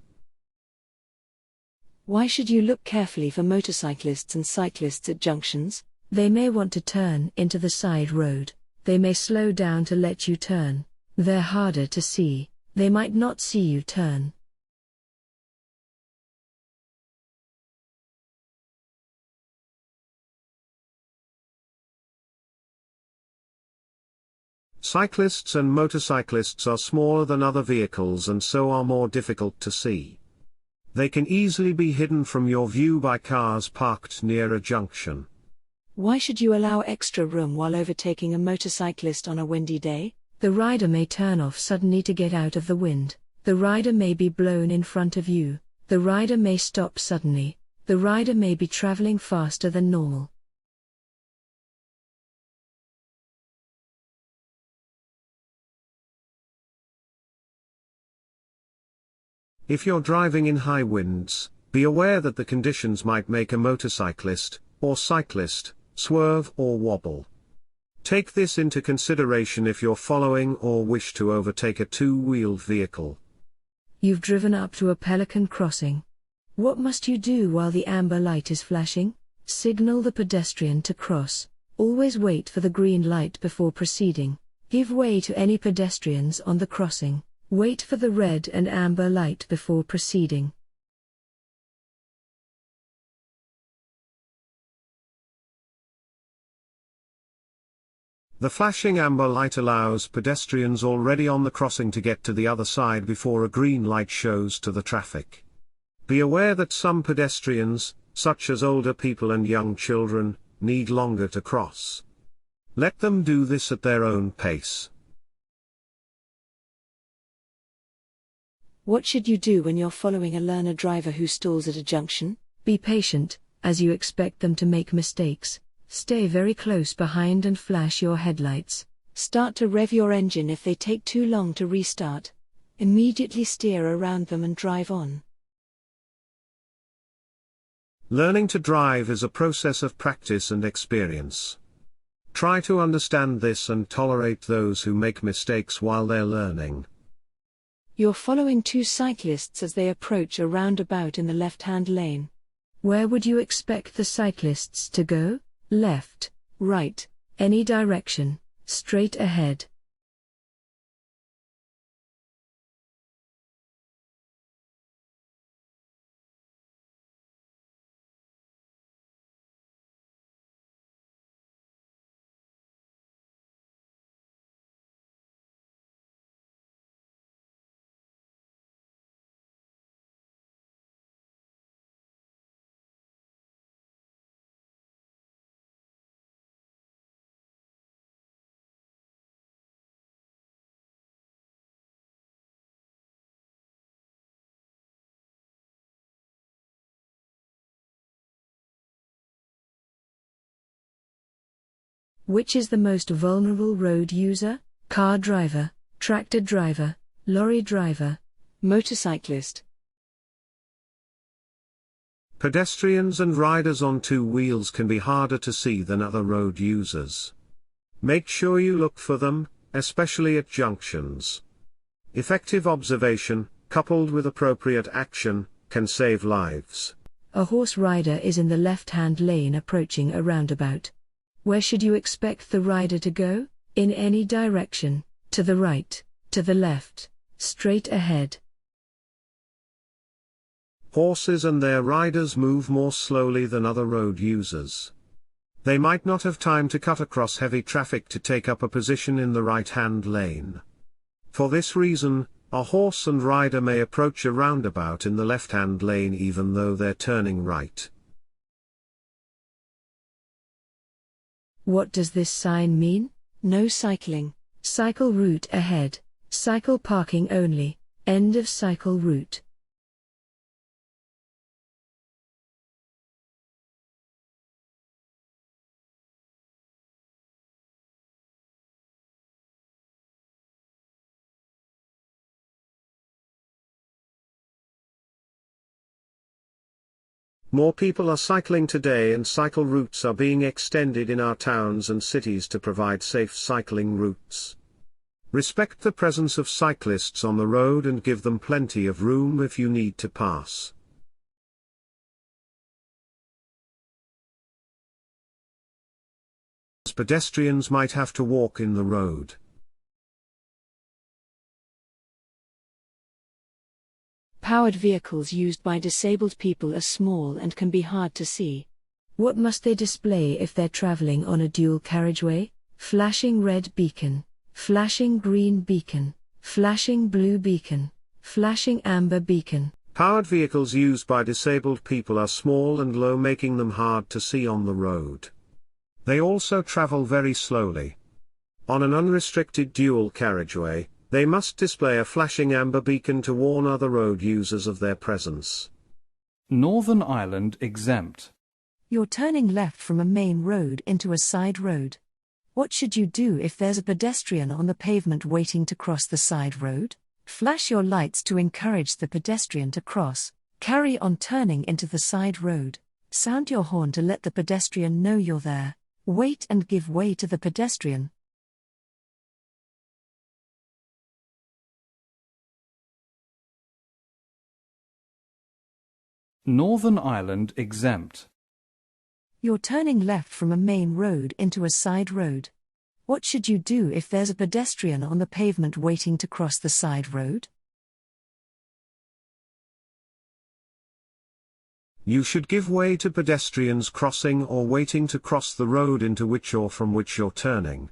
Why should you look carefully for motorcyclists and cyclists at junctions? They may want to turn into the side road. They may slow down to let you turn. They're harder to see. They might not see you turn. Cyclists and motorcyclists are smaller than other vehicles and so are more difficult to see. They can easily be hidden from your view by cars parked near a junction. Why should you allow extra room while overtaking a motorcyclist on a windy day? The rider may turn off suddenly to get out of the wind. The rider may be blown in front of you. The rider may stop suddenly. The rider may be traveling faster than normal. If you're driving in high winds, be aware that the conditions might make a motorcyclist, or cyclist, swerve or wobble. Take this into consideration if you're following or wish to overtake a two-wheeled vehicle. You've driven up to a pelican crossing. What must you do while the amber light is flashing? Signal the pedestrian to cross. Always wait for the green light before proceeding. Give way to any pedestrians on the crossing. Wait for the red and amber light before proceeding. The flashing amber light allows pedestrians already on the crossing to get to the other side before a green light shows to the traffic. Be aware that some pedestrians, such as older people and young children, need longer to cross. Let them do this at their own pace. What should you do when you're following a learner driver who stalls at a junction? Be patient, as you expect them to make mistakes. Stay very close behind and flash your headlights. Start to rev your engine if they take too long to restart. Immediately steer around them and drive on. Learning to drive is a process of practice and experience. Try to understand this and tolerate those who make mistakes while they're learning. You're following two cyclists as they approach a roundabout in the left-hand lane. Where would you expect the cyclists to go? Left, right, any direction, straight ahead. Which is the most vulnerable road user? Car driver, tractor driver, lorry driver, motorcyclist. Pedestrians and riders on two wheels can be harder to see than other road users. Make sure you look for them, especially at junctions. Effective observation, coupled with appropriate action, can save lives. A horse rider is in the left-hand lane approaching a roundabout. Where should you expect the rider to go? In any direction, to the right, to the left, straight ahead. Horses and their riders move more slowly than other road users. They might not have time to cut across heavy traffic to take up a position in the right-hand lane. For this reason, a horse and rider may approach a roundabout in the left-hand lane even though they're turning right. What does this sign mean? No cycling. Cycle route ahead. Cycle parking only. End of cycle route. More people are cycling today and cycle routes are being extended in our towns and cities to provide safe cycling routes. Respect the presence of cyclists on the road and give them plenty of room if you need to pass. Pedestrians might have to walk in the road. Powered vehicles used by disabled people are small and can be hard to see. What must they display if they're traveling on a dual carriageway? Flashing red beacon, flashing green beacon, flashing blue beacon, flashing amber beacon. Powered vehicles used by disabled people are small and low, making them hard to see on the road. They also travel very slowly. On an unrestricted dual carriageway, they must display a flashing amber beacon to warn other road users of their presence. Northern Ireland exempt. You're turning left from a main road into a side road. What should you do if there's a pedestrian on the pavement waiting to cross the side road? Flash your lights to encourage the pedestrian to cross. Carry on turning into the side road. Sound your horn to let the pedestrian know you're there. Wait and give way to the pedestrian. Northern Ireland exempt. You're turning left from a main road into a side road. What should you do if there's a pedestrian on the pavement waiting to cross the side road? You should give way to pedestrians crossing or waiting to cross the road into which or from which you're turning.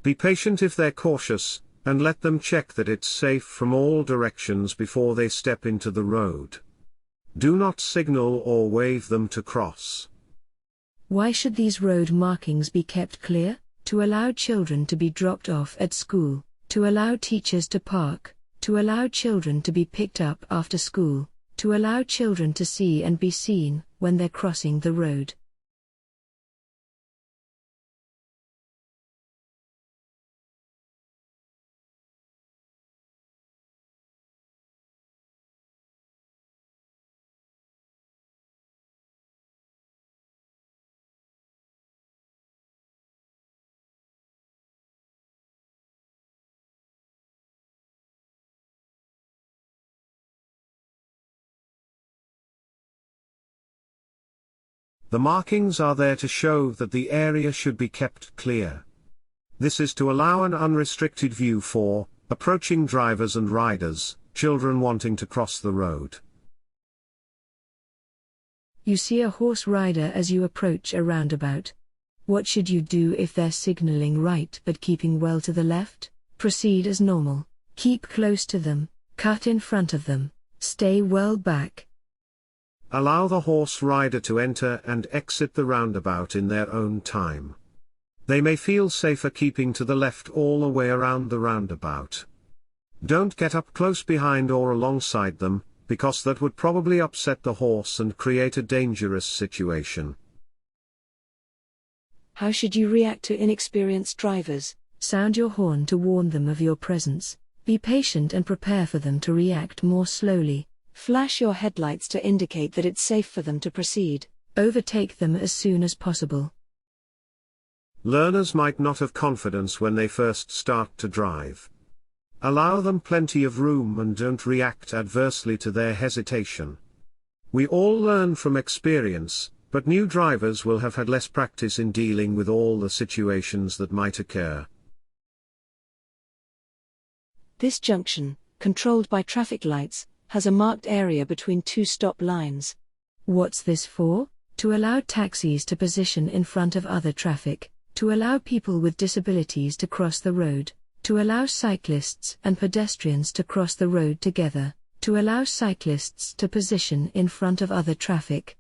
Be patient if they're cautious, and let them check that it's safe from all directions before they step into the road. Do not signal or wave them to cross. Why should these road markings be kept clear? To allow children to be dropped off at school, to allow teachers to park, to allow children to be picked up after school, to allow children to see and be seen when they're crossing the road. The markings are there to show that the area should be kept clear. This is to allow an unrestricted view for approaching drivers and riders, children wanting to cross the road. You see a horse rider as you approach a roundabout. What should you do if they're signaling right but keeping well to the left? Proceed as normal. Keep close to them, cut in front of them, stay well back. Allow the horse rider to enter and exit the roundabout in their own time. They may feel safer keeping to the left all the way around the roundabout. Don't get up close behind or alongside them, because that would probably upset the horse and create a dangerous situation. How should you react to inexperienced drivers? Sound your horn to warn them of your presence. Be patient and prepare for them to react more slowly. Flash your headlights to indicate that it's safe for them to proceed. Overtake them as soon as possible. Learners might not have confidence when they first start to drive. Allow them plenty of room and don't react adversely to their hesitation. We all learn from experience, but new drivers will have had less practice in dealing with all the situations that might occur. This junction, controlled by traffic lights, has a marked area between two stop lines. What's this for? To allow taxis to position in front of other traffic, to allow people with disabilities to cross the road, to allow cyclists and pedestrians to cross the road together, to allow cyclists to position in front of other traffic.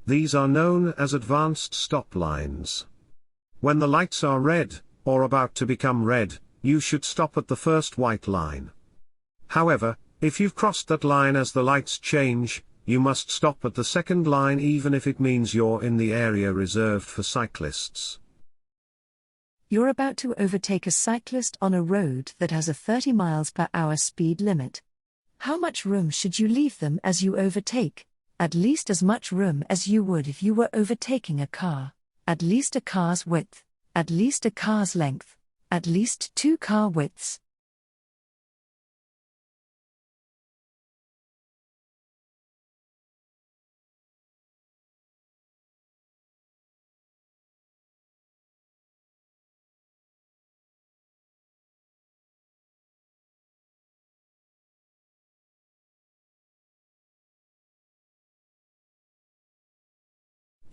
These are known as advanced stop lines. When the lights are red, or about to become red, you should stop at the first white line. However, if you've crossed that line as the lights change, you must stop at the second line even if it means you're in the area reserved for cyclists. You're about to overtake a cyclist on a road that has a 30 miles per hour speed limit. How much room should you leave them as you overtake? At least as much room as you would if you were overtaking a car. At least a car's width. At least a car's length. At least 2 car widths.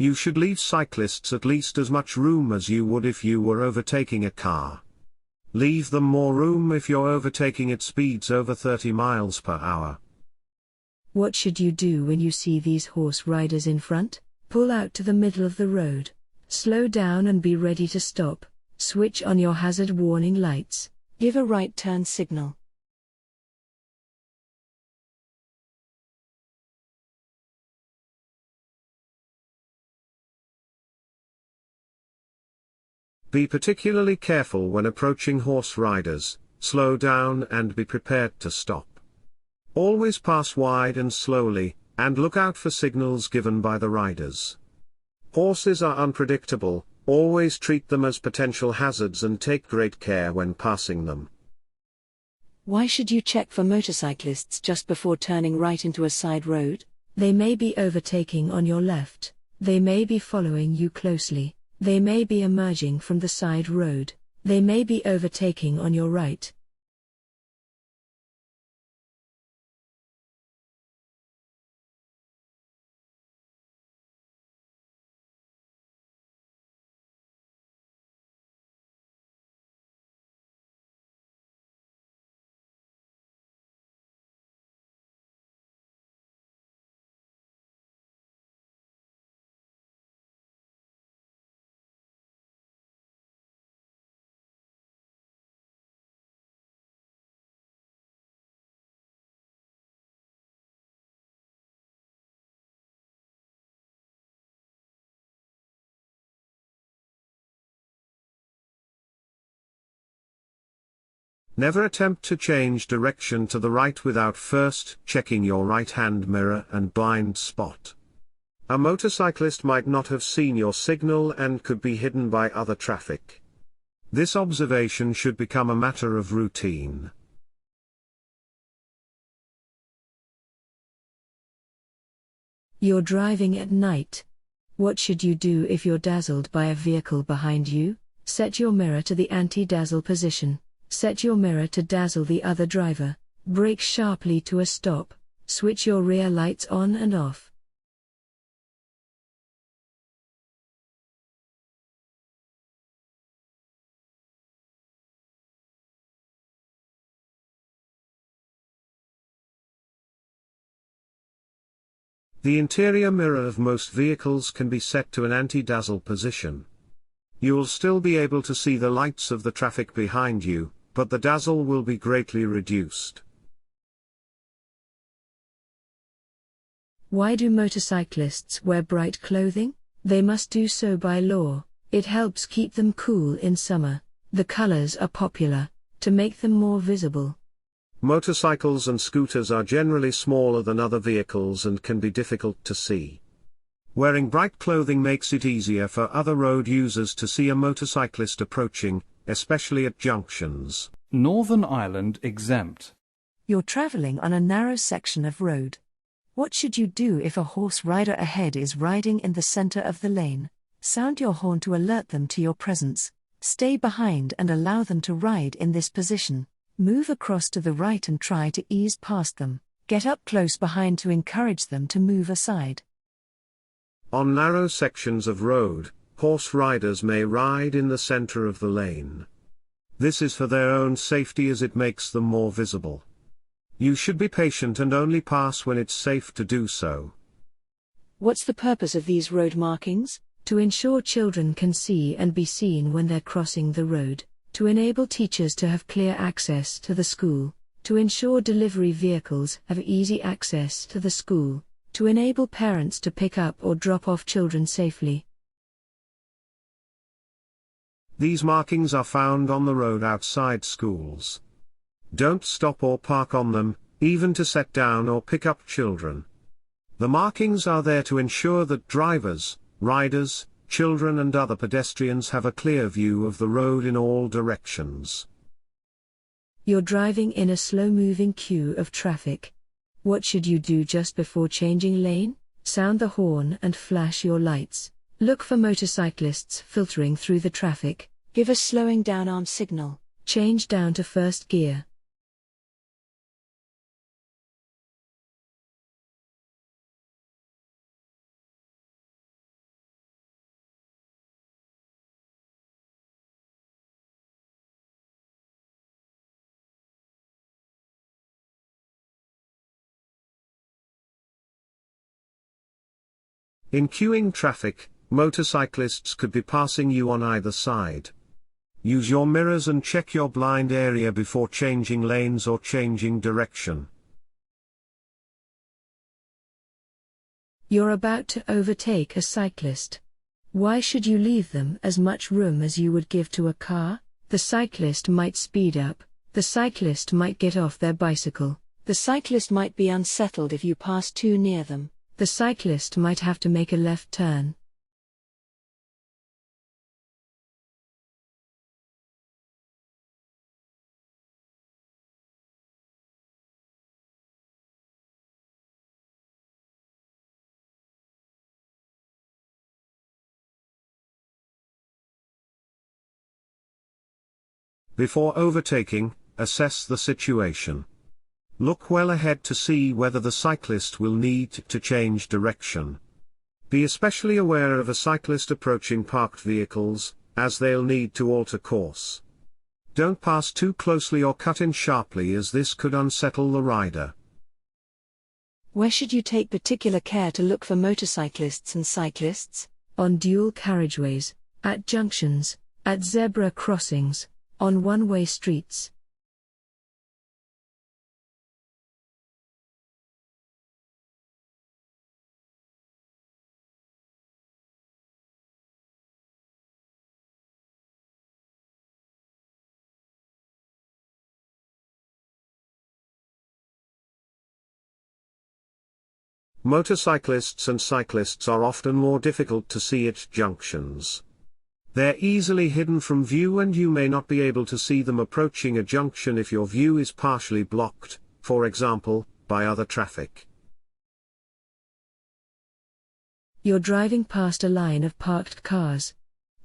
You should leave cyclists at least as much room as you would if you were overtaking a car. Leave them more room if you're overtaking at speeds over 30 miles per hour. What should you do when you see these horse riders in front? Pull out to the middle of the road. Slow down and be ready to stop. Switch on your hazard warning lights. Give a right turn signal. Be particularly careful when approaching horse riders, slow down and be prepared to stop. Always pass wide and slowly, and look out for signals given by the riders. Horses are unpredictable, always treat them as potential hazards and take great care when passing them. Why should you check for motorcyclists just before turning right into a side road? They may be overtaking on your left. They may be following you closely. They may be emerging from the side road. They may be overtaking on your right. Never attempt to change direction to the right without first checking your right-hand mirror and blind spot. A motorcyclist might not have seen your signal and could be hidden by other traffic. This observation should become a matter of routine. You're driving at night. What should you do if you're dazzled by a vehicle behind you? Set your mirror to the anti-dazzle position. Set your mirror to dazzle the other driver. Brake sharply to a stop. Switch your rear lights on and off. The interior mirror of most vehicles can be set to an anti-dazzle position. You will still be able to see the lights of the traffic behind you, but the dazzle will be greatly reduced. Why do motorcyclists wear bright clothing? They must do so by law. It helps keep them cool in summer. The colors are popular, to make them more visible. Motorcycles and scooters are generally smaller than other vehicles and can be difficult to see. Wearing bright clothing makes it easier for other road users to see a motorcyclist approaching, especially at junctions. Northern Ireland exempt. You're traveling on a narrow section of road. What should you do if a horse rider ahead is riding in the center of the lane? Sound your horn to alert them to your presence. Stay behind and allow them to ride in this position. Move across to the right and try to ease past them. Get up close behind to encourage them to move aside. On narrow sections of road, horse riders may ride in the center of the lane. This is for their own safety as it makes them more visible. You should be patient and only pass when it's safe to do so. What's the purpose of these road markings? To ensure children can see and be seen when they're crossing the road. To enable teachers to have clear access to the school, to ensure delivery vehicles have easy access to the school, to enable parents to pick up or drop off children safely. These markings are found on the road outside schools. Don't stop or park on them, even to set down or pick up children. The markings are there to ensure that drivers, riders, children and other pedestrians have a clear view of the road in all directions. You're driving in a slow-moving queue of traffic. What should you do just before changing lane? Sound the horn and flash your lights. Look for motorcyclists filtering through the traffic. Give a slowing down arm signal. Change down to first gear. In queuing traffic, motorcyclists could be passing you on either side. Use your mirrors and check your blind area before changing lanes or changing direction. You're about to overtake a cyclist. Why should you leave them as much room as you would give to a car? The cyclist might speed up. The cyclist might get off their bicycle. The cyclist might be unsettled if you pass too near them. The cyclist might have to make a left turn. Before overtaking, assess the situation. Look well ahead to see whether the cyclist will need to change direction. Be especially aware of a cyclist approaching parked vehicles, as they'll need to alter course. Don't pass too closely or cut in sharply as this could unsettle the rider. Where should you take particular care to look for motorcyclists and cyclists? On dual carriageways, at junctions, at zebra crossings, on one-way streets. Motorcyclists and cyclists are often more difficult to see at junctions. They're easily hidden from view and you may not be able to see them approaching a junction if your view is partially blocked, for example, by other traffic. You're driving past a line of parked cars.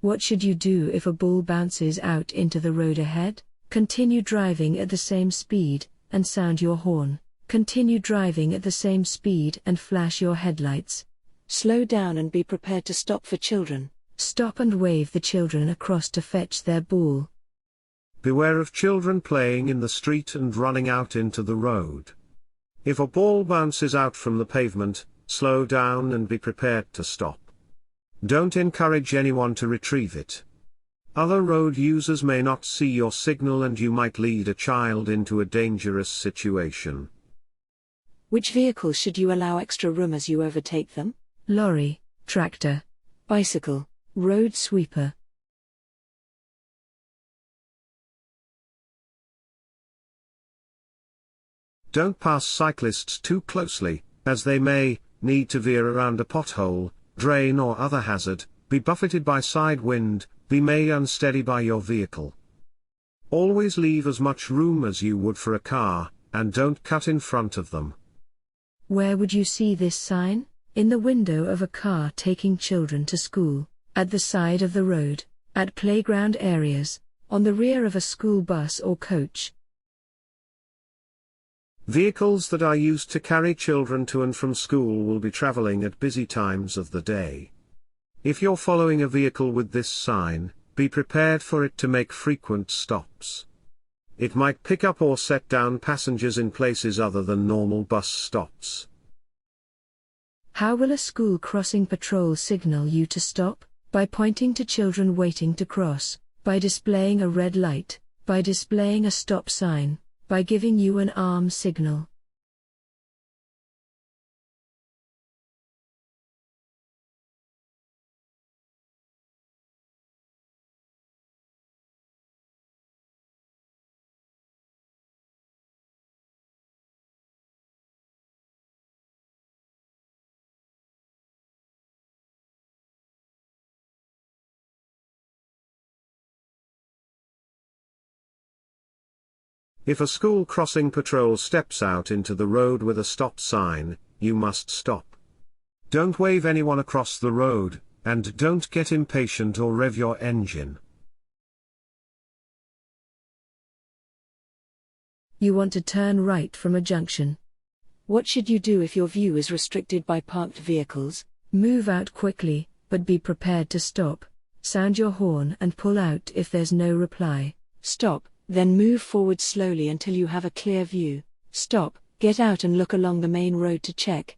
What should you do if a ball bounces out into the road ahead? Continue driving at the same speed, and sound your horn. Continue driving at the same speed and flash your headlights. Slow down and be prepared to stop for children. Stop and wave the children across to fetch their ball. Beware of children playing in the street and running out into the road. If a ball bounces out from the pavement, slow down and be prepared to stop. Don't encourage anyone to retrieve it. Other road users may not see your signal and you might lead a child into a dangerous situation. Which vehicles should you allow extra room as you overtake them? Lorry, tractor, bicycle, road sweeper. Don't pass cyclists too closely, as they may need to veer around a pothole, drain or other hazard, be buffeted by side wind, be made unsteady by your vehicle. Always leave as much room as you would for a car, and don't cut in front of them. Where would you see this sign? In the window of a car taking children to school, at the side of the road, at playground areas, on the rear of a school bus or coach. Vehicles that are used to carry children to and from school will be traveling at busy times of the day. If you're following a vehicle with this sign, be prepared for it to make frequent stops. It might pick up or set down passengers in places other than normal bus stops. How will a school crossing patrol signal you to stop? By pointing to children waiting to cross, by displaying a red light, by displaying a stop sign, by giving you an arm signal. If a school crossing patrol steps out into the road with a stop sign, you must stop. Don't wave anyone across the road, and don't get impatient or rev your engine. You want to turn right from a junction. What should you do if your view is restricted by parked vehicles? Move out quickly, but be prepared to stop. Sound your horn and pull out if there's no reply. Stop. Then move forward slowly until you have a clear view. Stop, get out and look along the main road to check.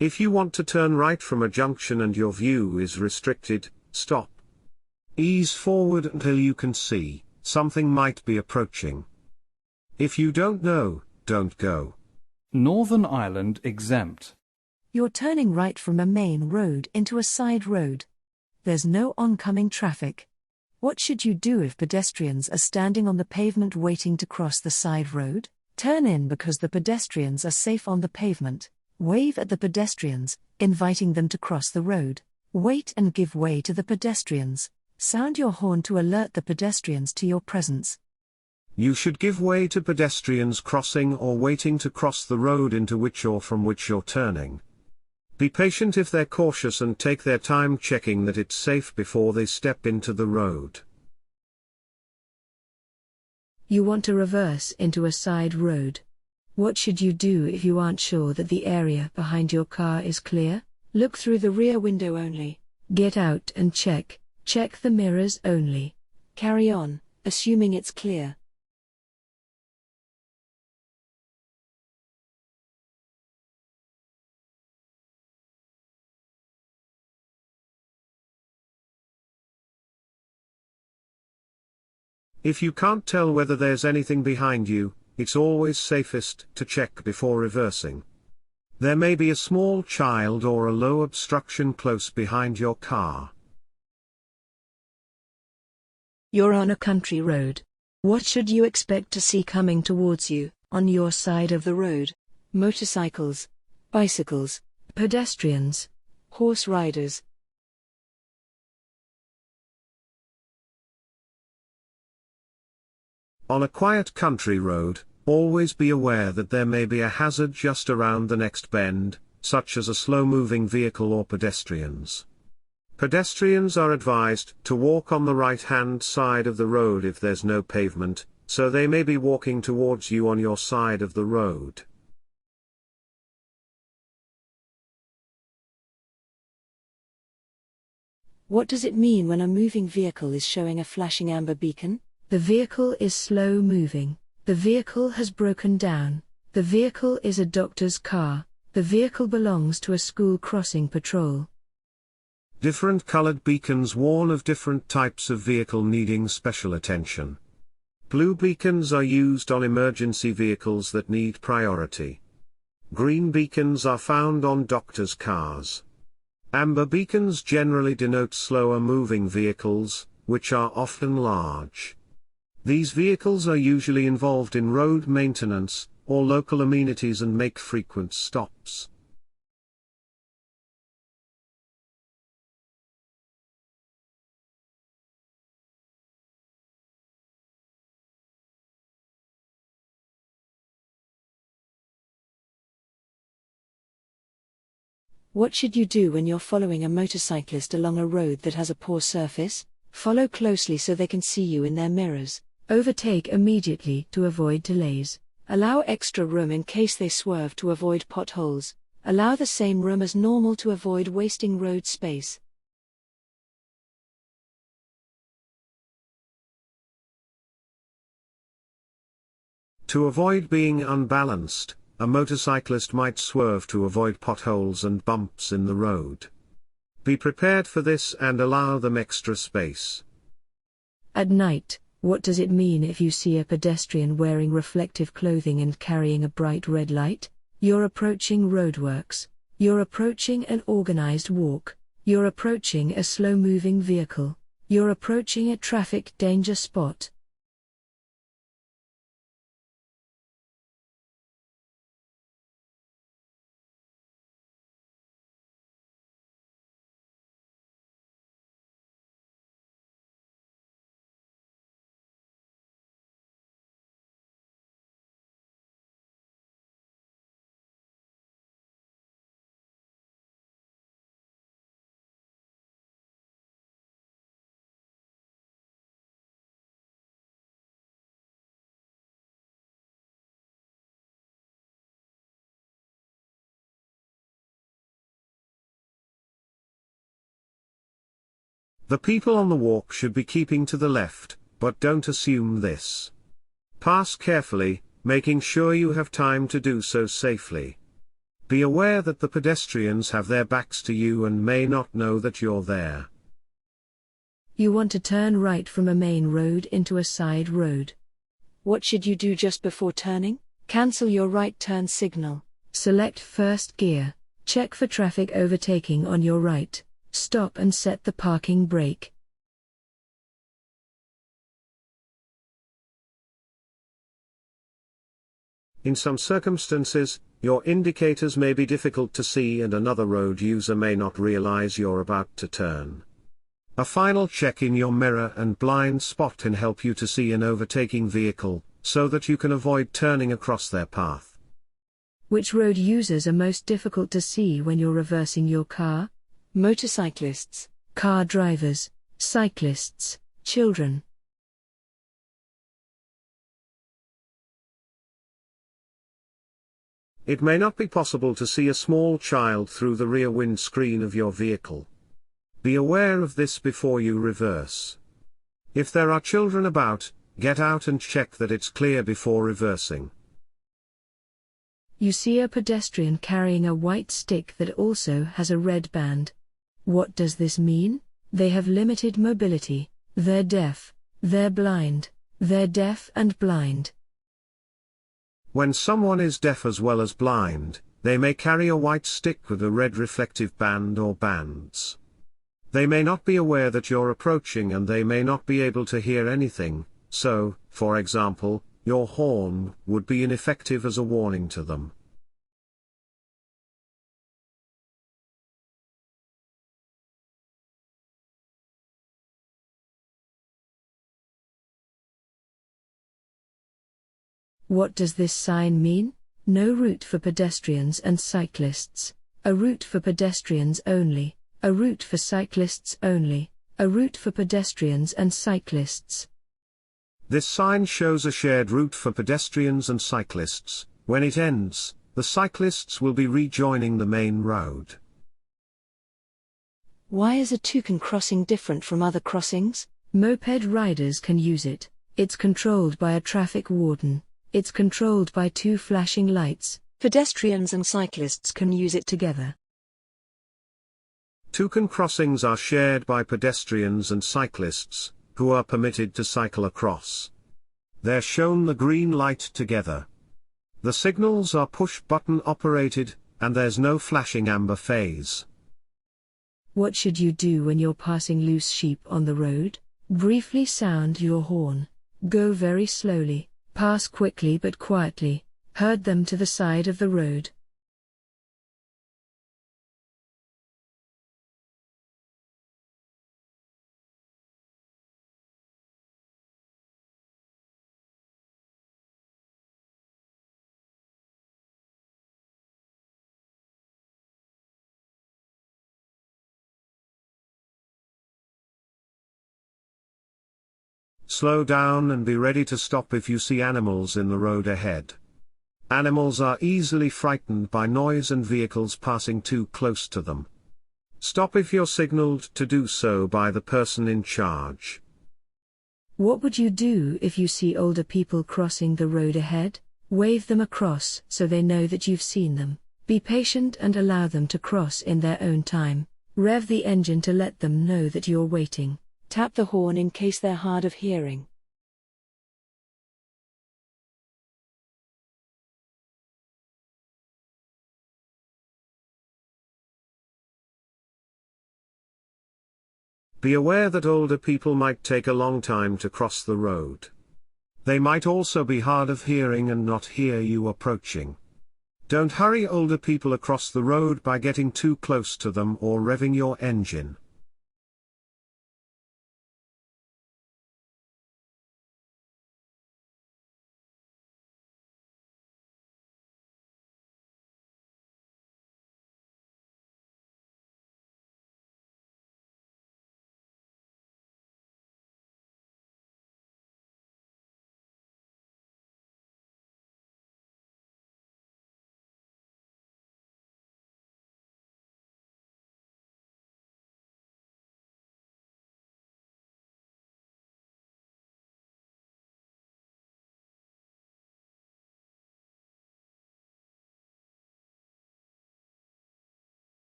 If you want to turn right from a junction and your view is restricted, stop. Ease forward until you can see something might be approaching. If you don't know, don't go. Northern Ireland exempt. You're turning right from a main road into a side road. There's no oncoming traffic. What should you do if pedestrians are standing on the pavement waiting to cross the side road? Turn in because the pedestrians are safe on the pavement. Wave at the pedestrians, inviting them to cross the road. Wait and give way to the pedestrians. Sound your horn to alert the pedestrians to your presence. You should give way to pedestrians crossing or waiting to cross the road into which or from which you're turning. Be patient if they're cautious and take their time checking that it's safe before they step into the road. You want to reverse into a side road. What should you do if you aren't sure that the area behind your car is clear? Look through the rear window only. Get out and check. Check the mirrors only. Carry on, assuming it's clear. If you can't tell whether there's anything behind you, it's always safest to check before reversing. There may be a small child or a low obstruction close behind your car. You're on a country road. What should you expect to see coming towards you, on your side of the road? Motorcycles, bicycles, pedestrians, horse riders. On a quiet country road, always be aware that there may be a hazard just around the next bend, such as a slow-moving vehicle or pedestrians. Pedestrians are advised to walk on the right-hand side of the road if there's no pavement, so they may be walking towards you on your side of the road. What does it mean when a moving vehicle is showing a flashing amber beacon? The vehicle is slow moving. The vehicle has broken down. The vehicle is a doctor's car. The vehicle belongs to a school crossing patrol. Different colored beacons warn of different types of vehicle needing special attention. Blue beacons are used on emergency vehicles that need priority. Green beacons are found on doctors' cars. Amber beacons generally denote slower moving vehicles, which are often large. These vehicles are usually involved in road maintenance, or local amenities and make frequent stops. What should you do when you're following a motorcyclist along a road that has a poor surface? Follow closely so they can see you in their mirrors. Overtake immediately to avoid delays. Allow extra room in case they swerve to avoid potholes. Allow the same room as normal to avoid wasting road space. To avoid being unbalanced, a motorcyclist might swerve to avoid potholes and bumps in the road. Be prepared for this and allow them extra space. At night, what does it mean if you see a pedestrian wearing reflective clothing and carrying a bright red light? You're approaching roadworks. You're approaching an organized walk. You're approaching a slow-moving vehicle. You're approaching a traffic danger spot. The people on the walk should be keeping to the left, but don't assume this. Pass carefully, making sure you have time to do so safely. Be aware that the pedestrians have their backs to you and may not know that you're there. You want to turn right from a main road into a side road. What should you do just before turning? Cancel your right turn signal. Select first gear. Check for traffic overtaking on your right. Stop and set the parking brake. In some circumstances, your indicators may be difficult to see and another road user may not realize you're about to turn. A final check in your mirror and blind spot can help you to see an overtaking vehicle, so that you can avoid turning across their path. Which road users are most difficult to see when you're reversing your car? Motorcyclists, car drivers, cyclists, children. It may not be possible to see a small child through the rear windscreen of your vehicle. Be aware of this before you reverse. If there are children about, get out and check that it's clear before reversing. You see a pedestrian carrying a white stick that also has a red band. What does this mean? They have limited mobility, they're deaf, they're blind, They're deaf and blind. When someone is deaf as well as blind, they may carry a white stick with a red reflective band or bands. They may not be aware that you're approaching and they may not be able to hear anything, so, for example, your horn would be ineffective as a warning to them. What does this sign mean? No route for pedestrians and cyclists. A route for pedestrians only. A route for cyclists only. A route for pedestrians and cyclists. This sign shows a shared route for pedestrians and cyclists. When it ends, the cyclists will be rejoining the main road. Why is a toucan crossing different from other crossings? Moped riders can use it. It's controlled by a traffic warden. It's controlled by 2 flashing lights. Pedestrians and cyclists can use it together. Toucan crossings are shared by pedestrians and cyclists, who are permitted to cycle across. They're shown the green light together. The signals are push-button operated, and there's no flashing amber phase. What should you do when you're passing loose sheep on the road? Briefly sound your horn. Go very slowly. Pass quickly but quietly. Herd them to the side of the road. Slow down and be ready to stop if you see animals in the road ahead. Animals are easily frightened by noise and vehicles passing too close to them. Stop if you're signaled to do so by the person in charge. What would you do if you see older people crossing the road ahead? Wave them across so they know that you've seen them. Be patient and allow them to cross in their own time. Rev the engine to let them know that you're waiting. Tap the horn in case they're hard of hearing. Be aware that older people might take a long time to cross the road. They might also be hard of hearing and not hear you approaching. Don't hurry older people across the road by getting too close to them or revving your engine.